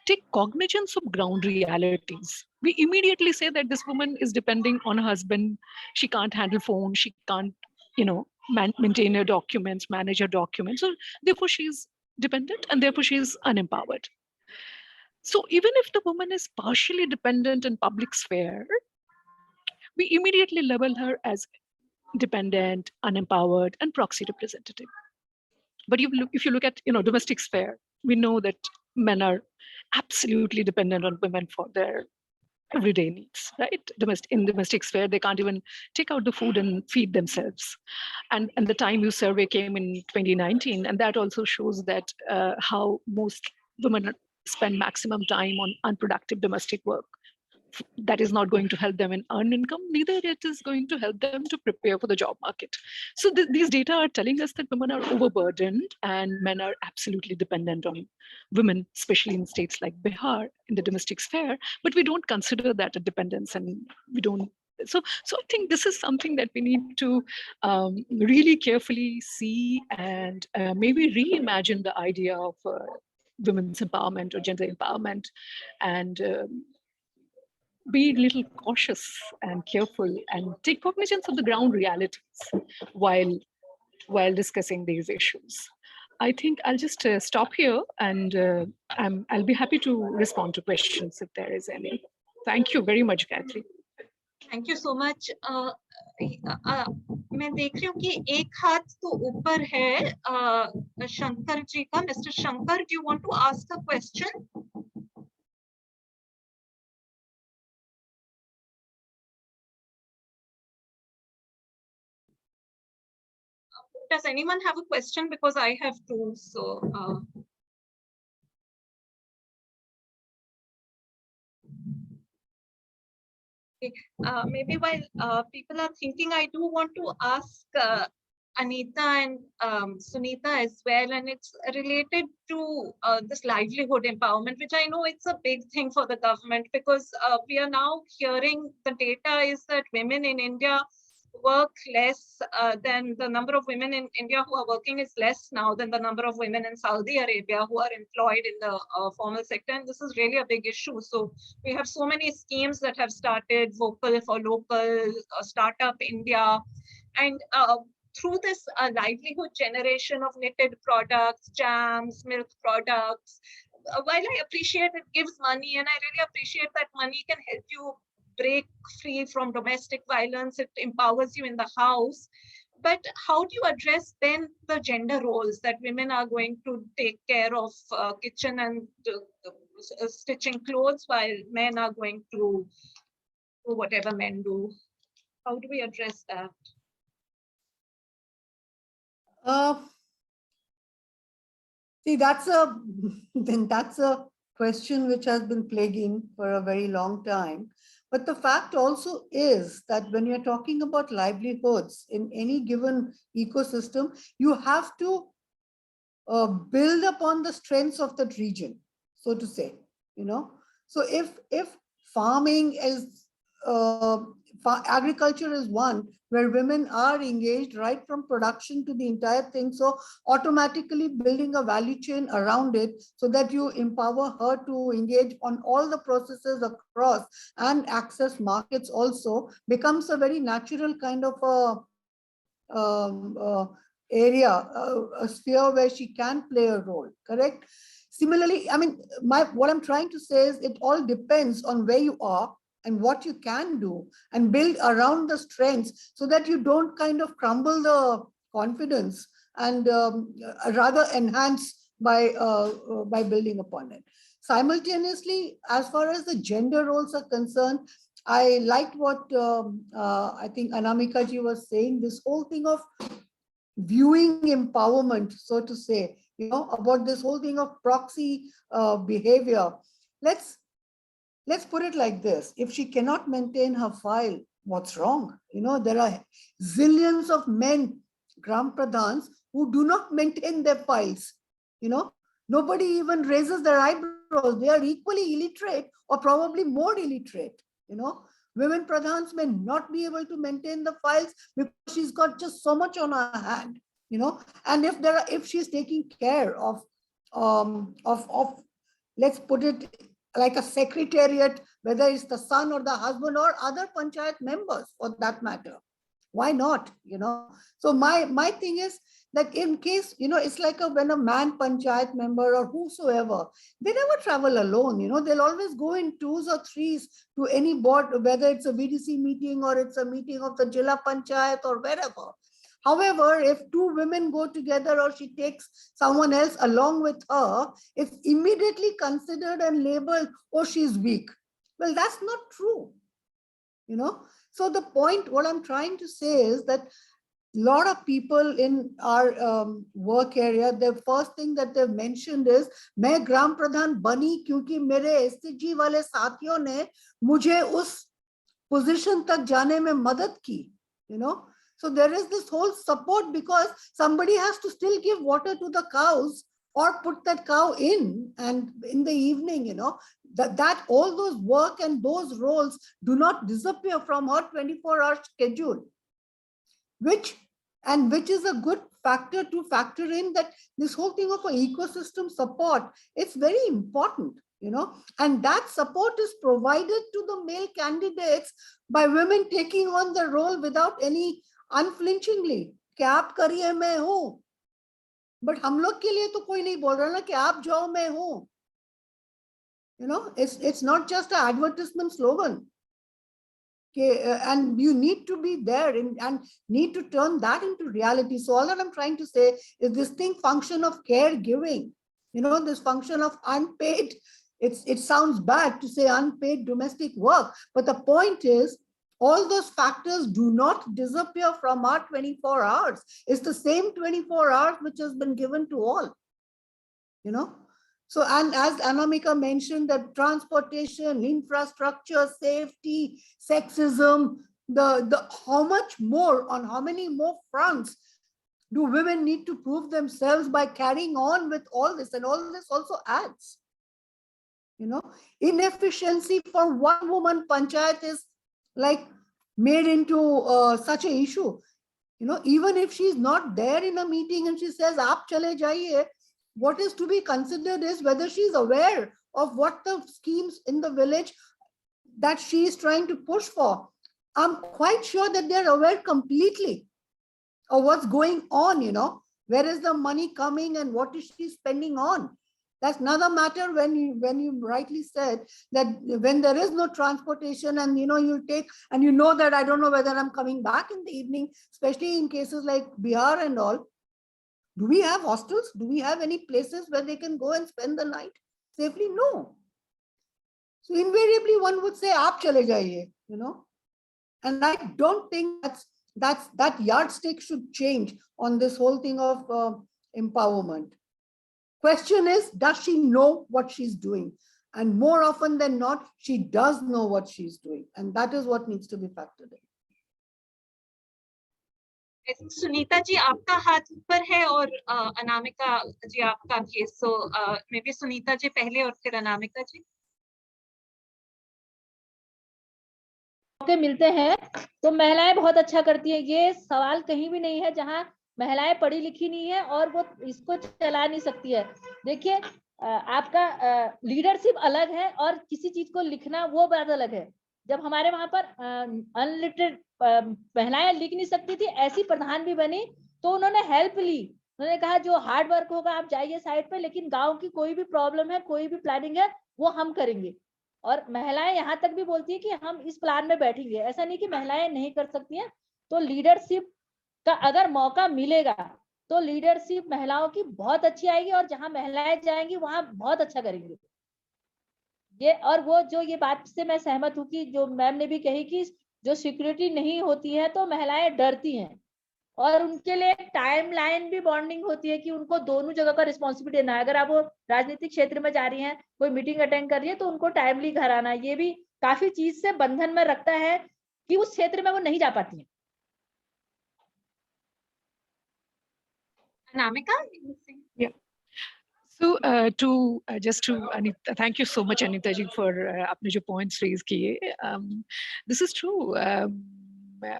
take cognizance of ground realities. We immediately say that this woman is depending on her husband. She can't handle phone. She can't, maintain her documents, manage her documents. So therefore, she's dependent, and therefore she is unempowered. So even if the woman is partially dependent in public sphere, we immediately label her as dependent, unempowered, and proxy representative. But if you look at domestic sphere, we know that men are absolutely dependent on women for their everyday needs, right? In domestic sphere, they can't even take out the food and feed themselves. And the Time Use survey came in 2019, and that also shows that how most women spend maximum time on unproductive domestic work. That is not going to help them in earn income, neither it is going to help them to prepare for the job market. So these data are telling us that women are overburdened and men are absolutely dependent on women, especially in states like Bihar in the domestic sphere. But we don't consider that a dependence, and we don't. So I think this is something that we need to really carefully see and maybe reimagine the idea of women's empowerment or gender empowerment, and be a little cautious and careful and take cognizance of the ground realities while discussing these issues. I think I'll just stop here, and I'll be happy to respond to questions if there is any. Thank you very much, Gayatri. Thank you so much. मैं देख रही हूँ कि एक हाथ तो ऊपर है शंकर जी का. Mr. Shankar, do you want to ask a question? Does anyone have a question? Because I have two. So. Maybe while people are thinking, I do want to ask Anita and Sunita as well, and it's related to this livelihood empowerment, which I know it's a big thing for the government, because we are now hearing the data is that women in India work less than the number of women in India who are working is less now than the number of women in Saudi Arabia who are employed in the formal sector. And this is really a big issue. So we have so many schemes that have started, Vocal for Local, Startup India, and through this livelihood generation of knitted products, jams, milk products, while I appreciate it gives money, and I really appreciate that money can help you break free from domestic violence, it empowers you in the house. But how do you address then the gender roles that women are going to take care of kitchen and stitching clothes while men are going to do whatever men do? How do we address that? See, that's a question which has been plaguing for a very long time. But the fact also is that when you're talking about livelihoods in any given ecosystem, you have to build upon the strengths of that region, so to say, you know. So if farming is agriculture is one where women are engaged right from production to the entire thing, so automatically building a value chain around it so that you empower her to engage on all the processes across and access markets also becomes a very natural kind of area, a sphere where she can play a role, correct? Similarly, I mean, what I'm trying to say is it all depends on where you are and what you can do and build around the strengths so that you don't kind of crumble the confidence and rather enhance by building upon it. Simultaneously, as far as the gender roles are concerned, I liked what I think Anamika ji was saying, this whole thing of viewing empowerment, so to say, you know, about this whole thing of proxy behavior. Let's put it like this. If she cannot maintain her file, what's wrong? You know, there are zillions of men, Gram Pradhans, who do not maintain their files. You know, nobody even raises their eyebrows. They are equally illiterate or probably more illiterate. You know, women Pradhans may not be able to maintain the files because she's got just so much on her hand. You know, and if she's taking care of let's put it like a secretariat, whether it's the son or the husband or other panchayat members for that matter, why not? You know, so my thing is that in case, you know, it's like when a man panchayat member or whosoever, they never travel alone. You know, they'll always go in twos or threes to any board, whether it's a VDC meeting or it's a meeting of the Jilla Panchayat or wherever. However, if two women go together or she takes someone else along with her, it's immediately considered and labeled, oh, she's weak. Well, that's not true, you know. So the point, what I'm trying to say is that a lot of people in our work area, the first thing that they've mentioned is, मैं ग्राम प्रधान बनी क्योंकि मेरे SHG वाले साथियों ने मुझे उस position तक जाने में मदद की, you know. So there is this whole support because somebody has to still give water to the cows or put that cow in, and in the evening, you know, that all those work and those roles do not disappear from her 24-hour schedule, which is a good factor to factor in, that this whole thing of an ecosystem support, it's very important, you know, and that support is provided to the male candidates by women taking on the role without any unflinchingly, कि आप करिए मैं हूं, but हम लोग के लिए तो कोई नहीं बोल रहा ना कि आप जाओ मैं हूं. You know, it's not just an advertisement slogan. Okay, and you need to be there and need to turn that into reality. So all that I'm trying to say is this thing function of caregiving, you know, this function of unpaid, it sounds bad to say unpaid domestic work, but the point is, all those factors do not disappear from our 24 hours. It's the same 24 hours which has been given to all, you know. So, and as Anamika mentioned, that transportation, infrastructure, safety, sexism, the how much more, on how many more fronts do women need to prove themselves by carrying on with all this? And all this also adds, you know, inefficiency for one woman panchayat is like made into such an issue. You know, even if she's not there in a meeting and she says, aap chale jaiye, what is to be considered is whether she's aware of what the schemes in the village that she is trying to push for. I'm quite sure that they're aware completely of what's going on, you know, where is the money coming and what is she spending on. That's another matter when you rightly said that when there is no transportation and you take and that I don't know whether I'm coming back in the evening, especially in cases like Bihar and all. Do we have hostels? Do we have any places where they can go and spend the night safely? No. So invariably one would say, "Aap chale jaiye," and I don't think that yardstick should change on this whole thing of empowerment. Question is, does she know what she's doing? And more often than not, she does know what she's doing. And that is what needs to be factored in. I think Sunita ji, आपका हाथ ऊपर है और अनामिका जी आपका भी. So maybe Sunita ji पहले और फिर अनामिका जी. मौके मिलते हैं तो महिलाएं बहुत अच्छा करती हैं. ये सवाल कहीं भी नहीं है जहां महिलाएं पढ़ी लिखी नहीं है और वो इसको चला नहीं सकती है. देखिए आपका लीडरशिप अलग है और किसी चीज को लिखना वो बात अलग है. जब हमारे वहां पर अनलिटरेट महिलाएं लिख नहीं सकती थी, ऐसी प्रधान भी बनी तो उन्होंने हेल्प ली. उन्होंने कहा जो हार्ड वर्क होगा आप जाइए साइड पे, लेकिन गांव की कोई भी प्रॉब्लम है, कोई भी प्लानिंग है, वो हम करेंगे. और महिलाएं यहाँ तक भी बोलती है कि हम इस प्लान में बैठेंगे. ऐसा नहीं कि महिलाएं नहीं कर सकती हैं. तो लीडरशिप का अगर मौका मिलेगा तो लीडरशिप महिलाओं की बहुत अच्छी आएगी और जहां महिलाएं जाएंगी वहां बहुत अच्छा करेंगे. ये और वो जो ये बात से मैं सहमत हूँ कि जो मैम ने भी कही कि जो सिक्योरिटी नहीं होती है तो महिलाएं डरती हैं और उनके लिए टाइम लाइन भी बॉन्डिंग होती है कि उनको दोनों जगह का रिस्पॉन्सिबिलिटी देना है. अगर आप वो राजनीतिक क्षेत्र में जा रही हैं, कोई मीटिंग अटेंड कर रही है तो उनको टाइमली घर आना, ये भी काफी चीज से बंधन में रखता है कि उस क्षेत्र में वो नहीं जा पाती है. Anamika. Yeah. So just to Anita, thank you so much Anita ji for आपने जो points raise किए. This is true.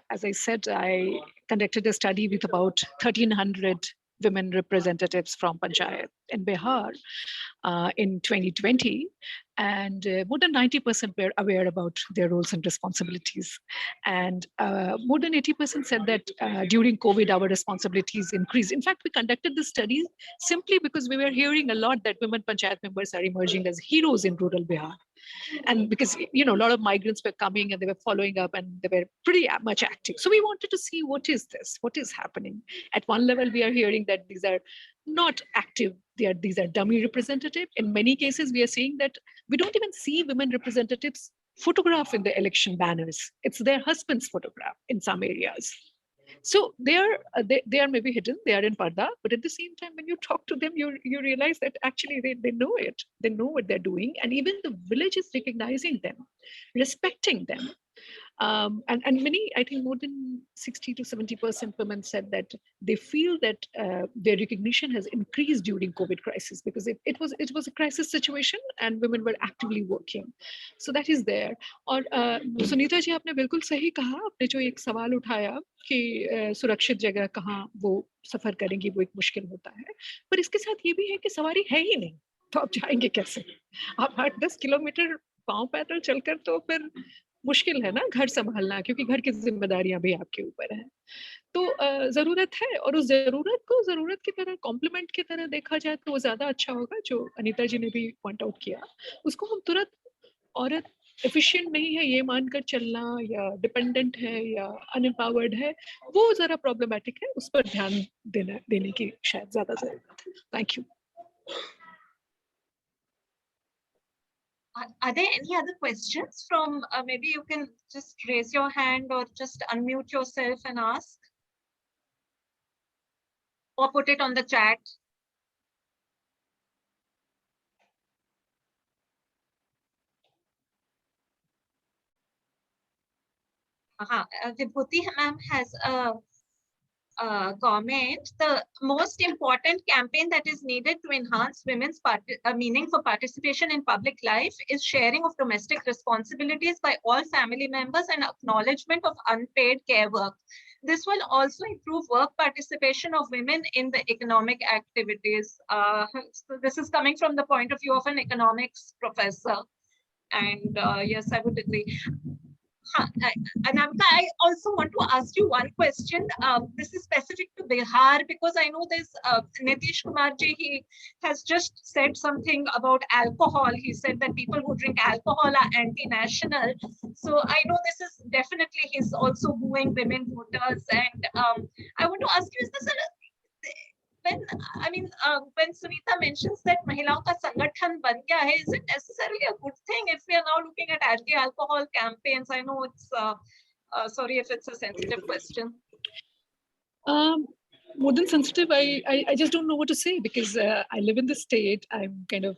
As I said, I conducted a study with about 1,300 women representatives from Panchayat in Bihar in 2020, and more than 90% were aware about their roles and responsibilities. And more than 80% said that during COVID, our responsibilities increased. In fact, we conducted this study simply because we were hearing a lot that women Panchayat members are emerging as heroes in rural Bihar. And because, a lot of migrants were coming and they were following up and they were pretty much active. So we wanted to see what is this? What is happening? At one level, we are hearing that these are not active. These are dummy representatives. In many cases, we are seeing that we don't even see women representatives photograph in the election banners. It's their husband's photograph in some areas. So they are maybe hidden, they are in parda, but at the same time, when you talk to them, you realize that actually they know it, they know what they're doing, and even the village is recognizing them, respecting them. And many, I think more than 60 to 70% women said that they feel that their recognition has increased during COVID crisis because it was a crisis situation and women were actively working. So that is there. और सुनीता जी आपने बिल्कुल सही कहा, आपने जो एक सवाल उठाया कि सुरक्षित जगह कहाँ वो सफर करेंगी, वो एक मुश्किल होता है. पर इसके साथ ये भी है कि सवारी है ही नहीं, तो आप जाएंगे कैसे? आप 8-10 किलोमीटर पांव पैदल चलकर तो फिर मुश्किल है ना घर संभालना, क्योंकि घर की जिम्मेदारियां भी आपके ऊपर है. तो जरूरत है, और उस जरूरत को जरूरत की तरह कॉम्प्लीमेंट की तरह देखा जाए तो वो ज्यादा अच्छा होगा. जो अनीता जी ने भी पॉइंट आउट किया, उसको हम तुरंत औरत एफिशिएंट नहीं है ये मानकर चलना या डिपेंडेंट है या अनएम्पावर्ड है, वो जरा प्रॉब्लमेटिक है. उस पर ध्यान देने की शायद ज्यादा जरूरत है. Thank you. Are there any other questions from, maybe you can just raise your hand or just unmute yourself and ask, or put it on the chat. Vibhuti ma'am has a comment. The most important campaign that is needed to enhance women's meaningful participation in public life is sharing of domestic responsibilities by all family members and acknowledgement of unpaid care work. This will also improve work participation of women in the economic activities. So this is coming from the point of view of an economics professor. And yes, I would agree. Anamika, I also want to ask you one question. This is specific to Bihar because I know there's Nitish Kumar ji, he has just said something about alcohol. He said that people who drink alcohol are anti-national. So I know this is definitely, he's also booing women voters. And I want to ask you, is this when, I mean, when Sunita mentions that महिलाओं का संगठन बन गया है, is it necessarily a good thing if we are now looking at anti-alcohol campaigns? I know it's, sorry if it's a sensitive question. More than sensitive, I just don't know what to say because I live in the state. I'm kind of,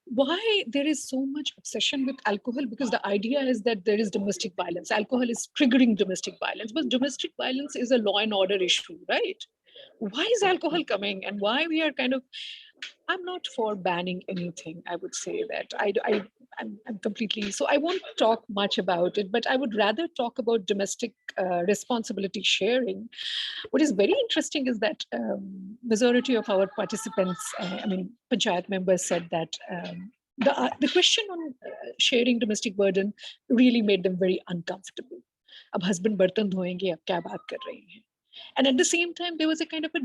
why there is so much obsession with alcohol? Because the idea is that there is domestic violence. Alcohol is triggering domestic violence, but domestic violence is a law and order issue, right? Why is alcohol coming and why we are kind of, I'm not for banning anything. I would say that I'm completely, so I won't talk much about it, but I would rather talk about domestic responsibility sharing. What is very interesting is that majority of our participants, Panchayat members said that the question on sharing domestic burden really made them very uncomfortable. Ab husband bartan dhoenge, ab kya baat kar rahi hain? And at the same time, there was a kind of a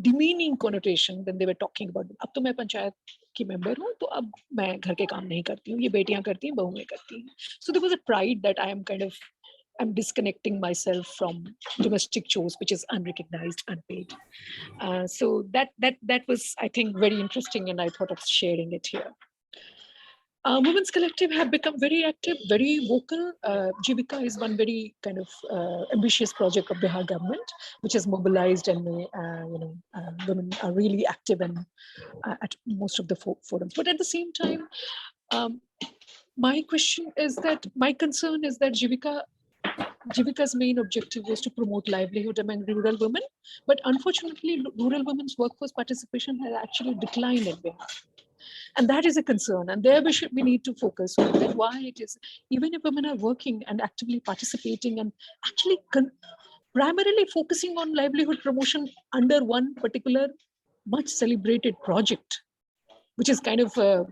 demeaning connotation when they were talking about, अब तो मैं पंचायत की member हूँ, तो अब मैं घर के काम नहीं करती हूँ, ये बेटियां करती हैं, बहुएं करती हैं. So there was a pride that I'm disconnecting myself from domestic chores, which is unrecognized, unpaid. So that was, I think, very interesting, and I thought of sharing it here. Women's Collective have become very active, very vocal. Jivika is one very kind of ambitious project of Bihar government, which has mobilized and women are really active and at most of the forums. But at the same time, my concern is that Jivika's main objective was to promote livelihood among rural women, but unfortunately, rural women's workforce participation has actually declined in Bihar. And that is a concern. And there we need to focus on that, why it is, even if women are working and actively participating and actually primarily focusing on livelihood promotion under one particular much celebrated project, which is kind of a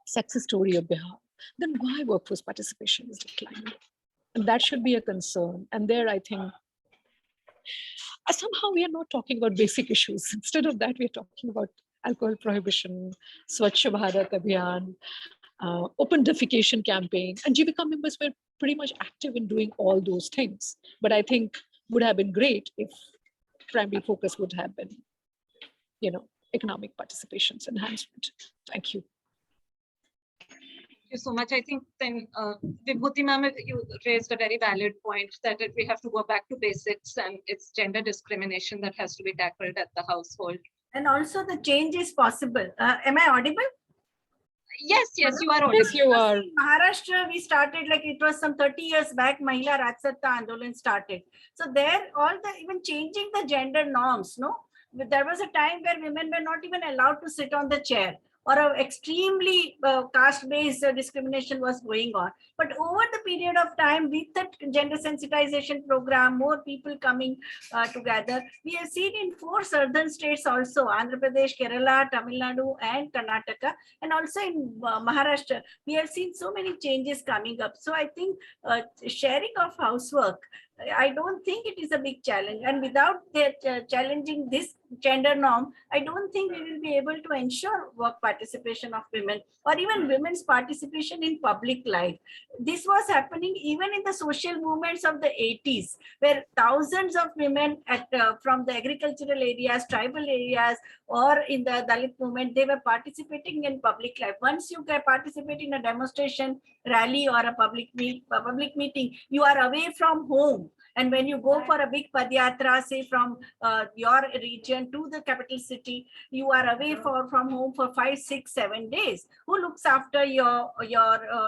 success story of Bihar, then why workforce participation is declining? And that should be a concern. And there, I think, somehow we are not talking about basic issues. Instead of that, we are talking about alcohol prohibition, Swachh Bharat Abhiyan, open defecation campaign. And Jivika members were pretty much active in doing all those things. But I think would have been great if primary focus would have been, economic participation's enhancement. Thank you. Thank you so much. I think then, Vibhuti ma'am, you raised a very valid point that we have to go back to basics, and it's gender discrimination that has to be tackled at the household. And also the change is possible. Am I audible? Yes, you are audible. Yes, you are. In Maharashtra, we started like it was some 30 years back, Mahila Rajsatta Andolan started. So there, even changing the gender norms, no? There was a time where women were not even allowed to sit on the chair, or a extremely caste-based discrimination was going on. But over the period of time, with the gender sensitization program, more people coming together, we have seen in 4 southern states also, Andhra Pradesh, Kerala, Tamil Nadu, and Karnataka, and also in Maharashtra, we have seen so many changes coming up. So I think sharing of housework, I don't think it is a big challenge. And without challenging this gender norm, I don't think we will be able to ensure work participation of women, or even women's participation in public life. This was happening even in the social movements of the 80s, where thousands of women from the agricultural areas, tribal areas, or in the Dalit movement, they were participating in public life. Once you can participate in a demonstration, rally, or a public meeting, you are away from home. And when you go for a big padyatra, say from your region to the capital city, you are away from home for 5, 6, 7 days. Who looks after your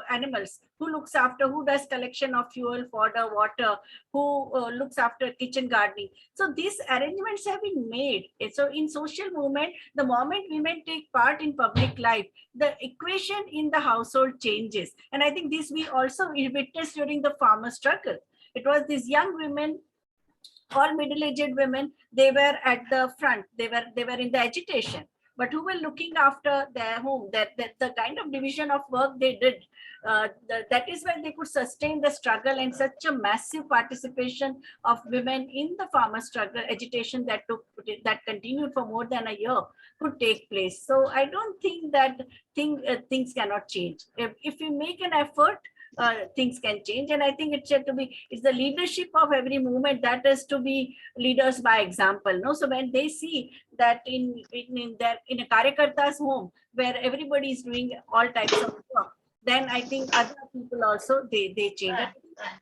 animals? Who does collection of fuel, fodder, water? Who looks after kitchen gardening? So these arrangements have been made. So in social movement, the moment women take part in public life, the equation in the household changes. And I think this we also witnessed during the farmer struggle. It was these young women, all middle-aged women, they were at the front, they were in the agitation. but who were looking after their home, that the kind of division of work they did, that is when they could sustain the struggle, and such a massive participation of women in the farmer struggle agitation that continued for more than a year could take place. So I don't think that things cannot change. If we make an effort, things can change. And I think it's the leadership of every movement that is to be leaders by example. No, so when they see that in a Karyakarta's home where everybody is doing all types of work, then I think other people also they change.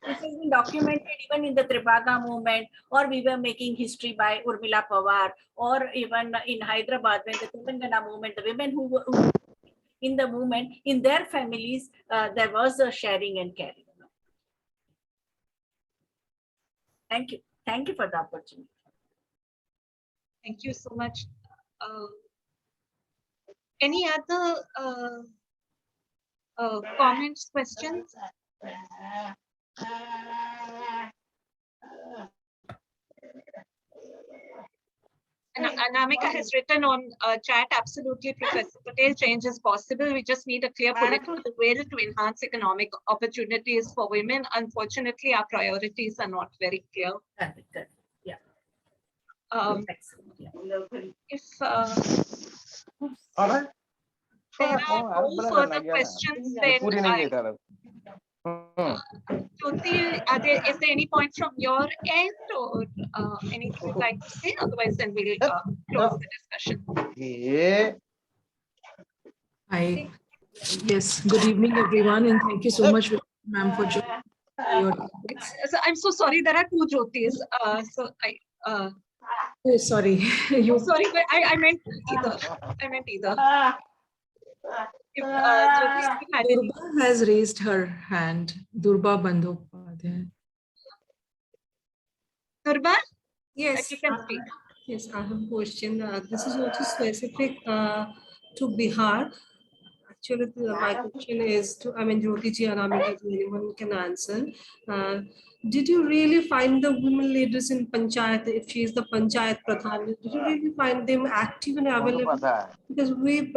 This has been documented even in the Tribaga movement, or we were making history by Urmila Pawar, or even in Hyderabad when the Telangana movement, the women who in the movement, in their families, there was a sharing and caring. Thank you. Thank you for the opportunity. Thank you so much. Any other comments, questions? And Anamika has written on chat, absolutely, Professor Patel, change is possible. We just need a clear political will to enhance economic opportunities for women. Unfortunately, our priorities are not very clear. Yeah. If there are no further questions, then Jyoti, is there any point from your end or anything you'd like to say? Otherwise, then we'll close the discussion. Hi. Yes. Good evening, everyone, and thank you so much, ma'am, for joining. I'm so sorry. There are two Jyotis. Oh, sorry. Sorry, but I meant either. I meant either. If Durba has raised her hand. Durba Bandhopadhyay. Durba? Yes. You can speak. Yes, I have a question. This is also specific to Bihar. Actually, my question is to, Jyoti ji, Anamika, anyone can answer. Did you really find the women leaders in Panchayat, if she is the Panchayat Pradhan, did you really find them active and available? Because we've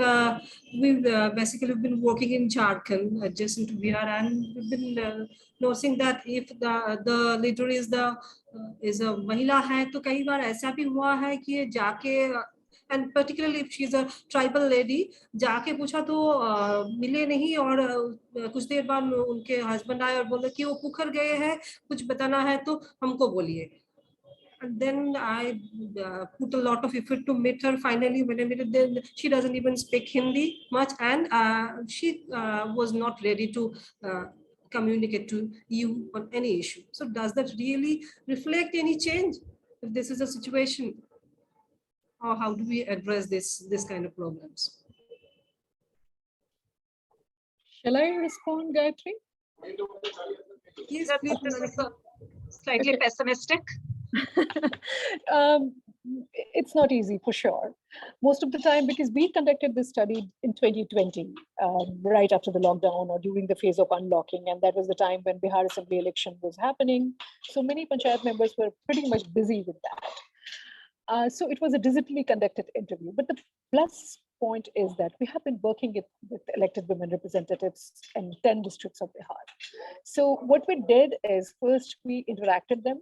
basically been working in Jharkhand, adjacent to Bihar, and we've been noticing that if the leader is a Mahila hai, to kai baar aisa bhi hua hai ki ye jaake, and particularly if she's a tribal lady, जाके पूछा तो मिले नहीं, और कुछ देर बाद उनके husband आए और बोले कि वो पुखर गए हैं, कुछ बताना है तो हमको बोलिए. And then I put a lot of effort to meet her. Finally, when I met her, then she doesn't even speak Hindi much, and she was not ready to communicate to you on any issue. So does that really reflect any change if this is a situation? Or how do we address this kind of problems? Shall I respond, Gayatri? Yes, please. This is slightly pessimistic. It's not easy for sure. Most of the time, because we conducted this study in 2020, right after the lockdown or during the phase of unlocking, and that was the time when Bihar Assembly election was happening. So many Panchayat members were pretty much busy with that. So it was a digitally conducted interview. But the plus point is that we have been working with elected women representatives in 10 districts of Bihar. So what we did is first we interacted them,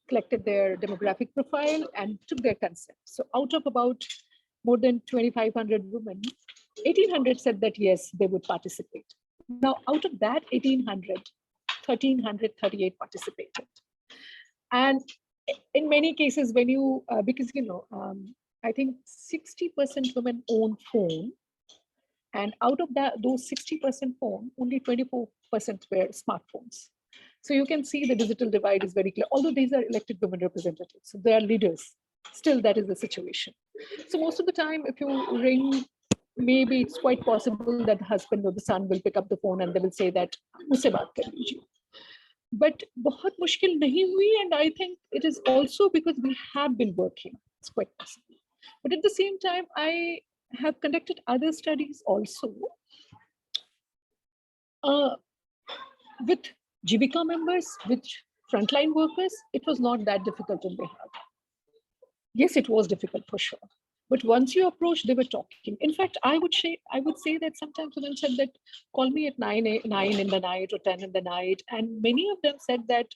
collected their demographic profile and took their consent. So out of about more than 2,500 women, 1,800 said that yes, they would participate. Now out of that 1,800, 1,338 participated. And in many cases, when you, because I think 60% women own phone, and out of that, those 60% phone, only 24% were smartphones. So you can see the digital divide is very clear. Although these are elected women representatives, so they are leaders. Still, that is the situation. So most of the time, if you ring, maybe it's quite possible that the husband or the son will pick up the phone and they will say that, "Musse baat kar lijiye." But बहुत मुश्किल नहीं हुई, and I think it is also because we have been working. It's quite possible. But at the same time, I have conducted other studies also with Jivika members, with frontline workers. It was not that difficult in Bihar. Yes, it was difficult for sure. But once you approach, they were talking. In fact, I would say that sometimes women said that, call me at 9 in the night or 10 in the night. And many of them said that,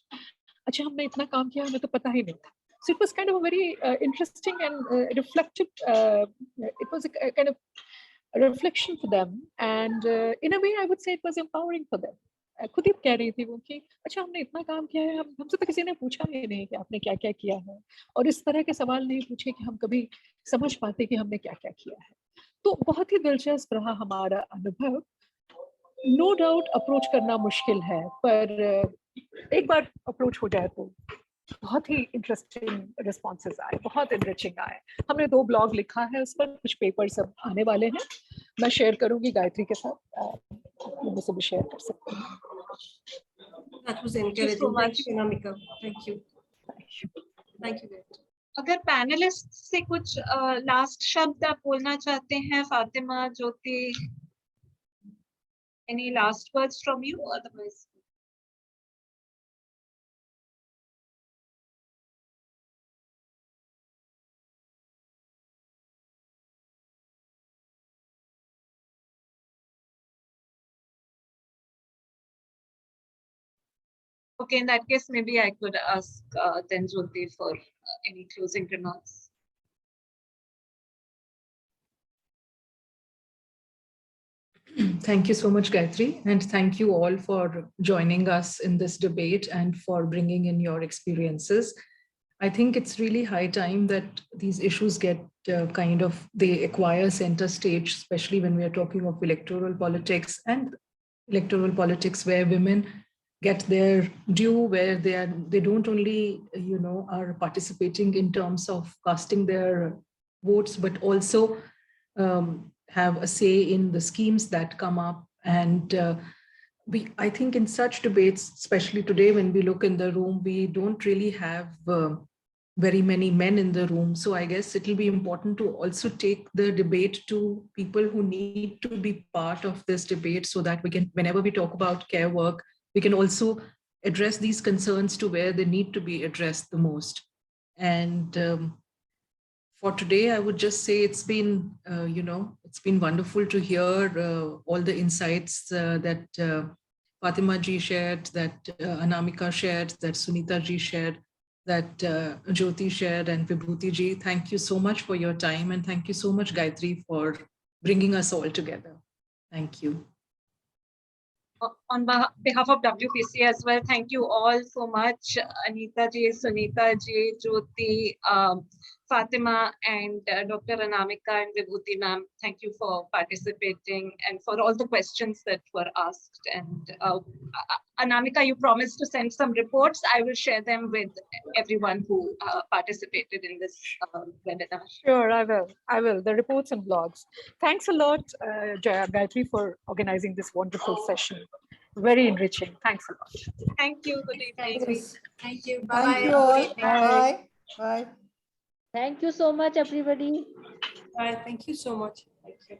अच्छा हमने इतना काम किया, हमें तो पता ही नहीं था. So it was kind of a very interesting and reflective, it was a kind of a reflection for them. And in a way, I would say it was empowering for them. खुद ही कह रही थी वो कि अच्छा हमने इतना काम किया है, हमसे तो किसी ने पूछा ही नहीं कि आपने क्या क्या किया है, और इस तरह के सवाल नहीं पूछे कि हम कभी समझ पाते कि हमने क्या क्या किया है. तो बहुत ही दिलचस्प रहा हमारा अनुभव. नो डाउट अप्रोच करना मुश्किल है, पर एक बार अप्रोच हो जाए तो बहुत ही इंटरेस्टिंग रिस्पॉन्सेज आए, बहुत इनरिचिंग आए. हमने 2 ब्लॉग लिखा है उस पर, कुछ पेपर सब आने वाले हैं. मैं शेयर करूंगी गायत्री के साथ, आप लोगों से भी शेयर कर सकते हैं. That was encouraging. Thank you, Anamika. Thank you. Thank you. अगर पैनलिस्ट से कुछ लास्ट शब्द आप बोलना चाहते हैं, फातिमा, ज्योति, any last words from you? Otherwise, okay, in that case, maybe I could ask then Jyoti for any closing remarks. Thank you so much, Gayatri, and thank you all for joining us in this debate and for bringing in your experiences. I think it's really high time that these issues get they acquire center stage, especially when we are talking of electoral politics where women get their due, where they don't only, are participating in terms of casting their votes, but also have a say in the schemes that come up. And I think in such debates, especially today, when we look in the room, we don't really have very many men in the room. So I guess it will be important to also take the debate to people who need to be part of this debate, so that we can, whenever we talk about care work, we can also address these concerns to where they need to be addressed the most. And for today, I would just say it's been, it's been wonderful to hear all the insights that Fatima ji shared, that Anamika shared, that Sunita ji shared, that Jyoti shared, and Vibhuti ji. Thank you so much for your time, and thank you so much, Gayatri, for bringing us all together. Thank you. On behalf of WPC as well, thank you all so much, Anita ji, Sunita ji, Jyoti, Fatima, and Dr. Anamika and Vibhuti ma'am. Thank you for participating and for all the questions that were asked. And Anamika, you promised to send some reports. I will share them with everyone who participated in this webinar. Sure, I will. The reports and blogs. Thanks a lot, Gayatri, for organizing this wonderful session. Very enriching. Thanks a lot. Thank you. Good evening. Thank you. Thank Bye. you all. Bye. Bye. Thank you so much, everybody. Bye. Thank you so much. Thank you.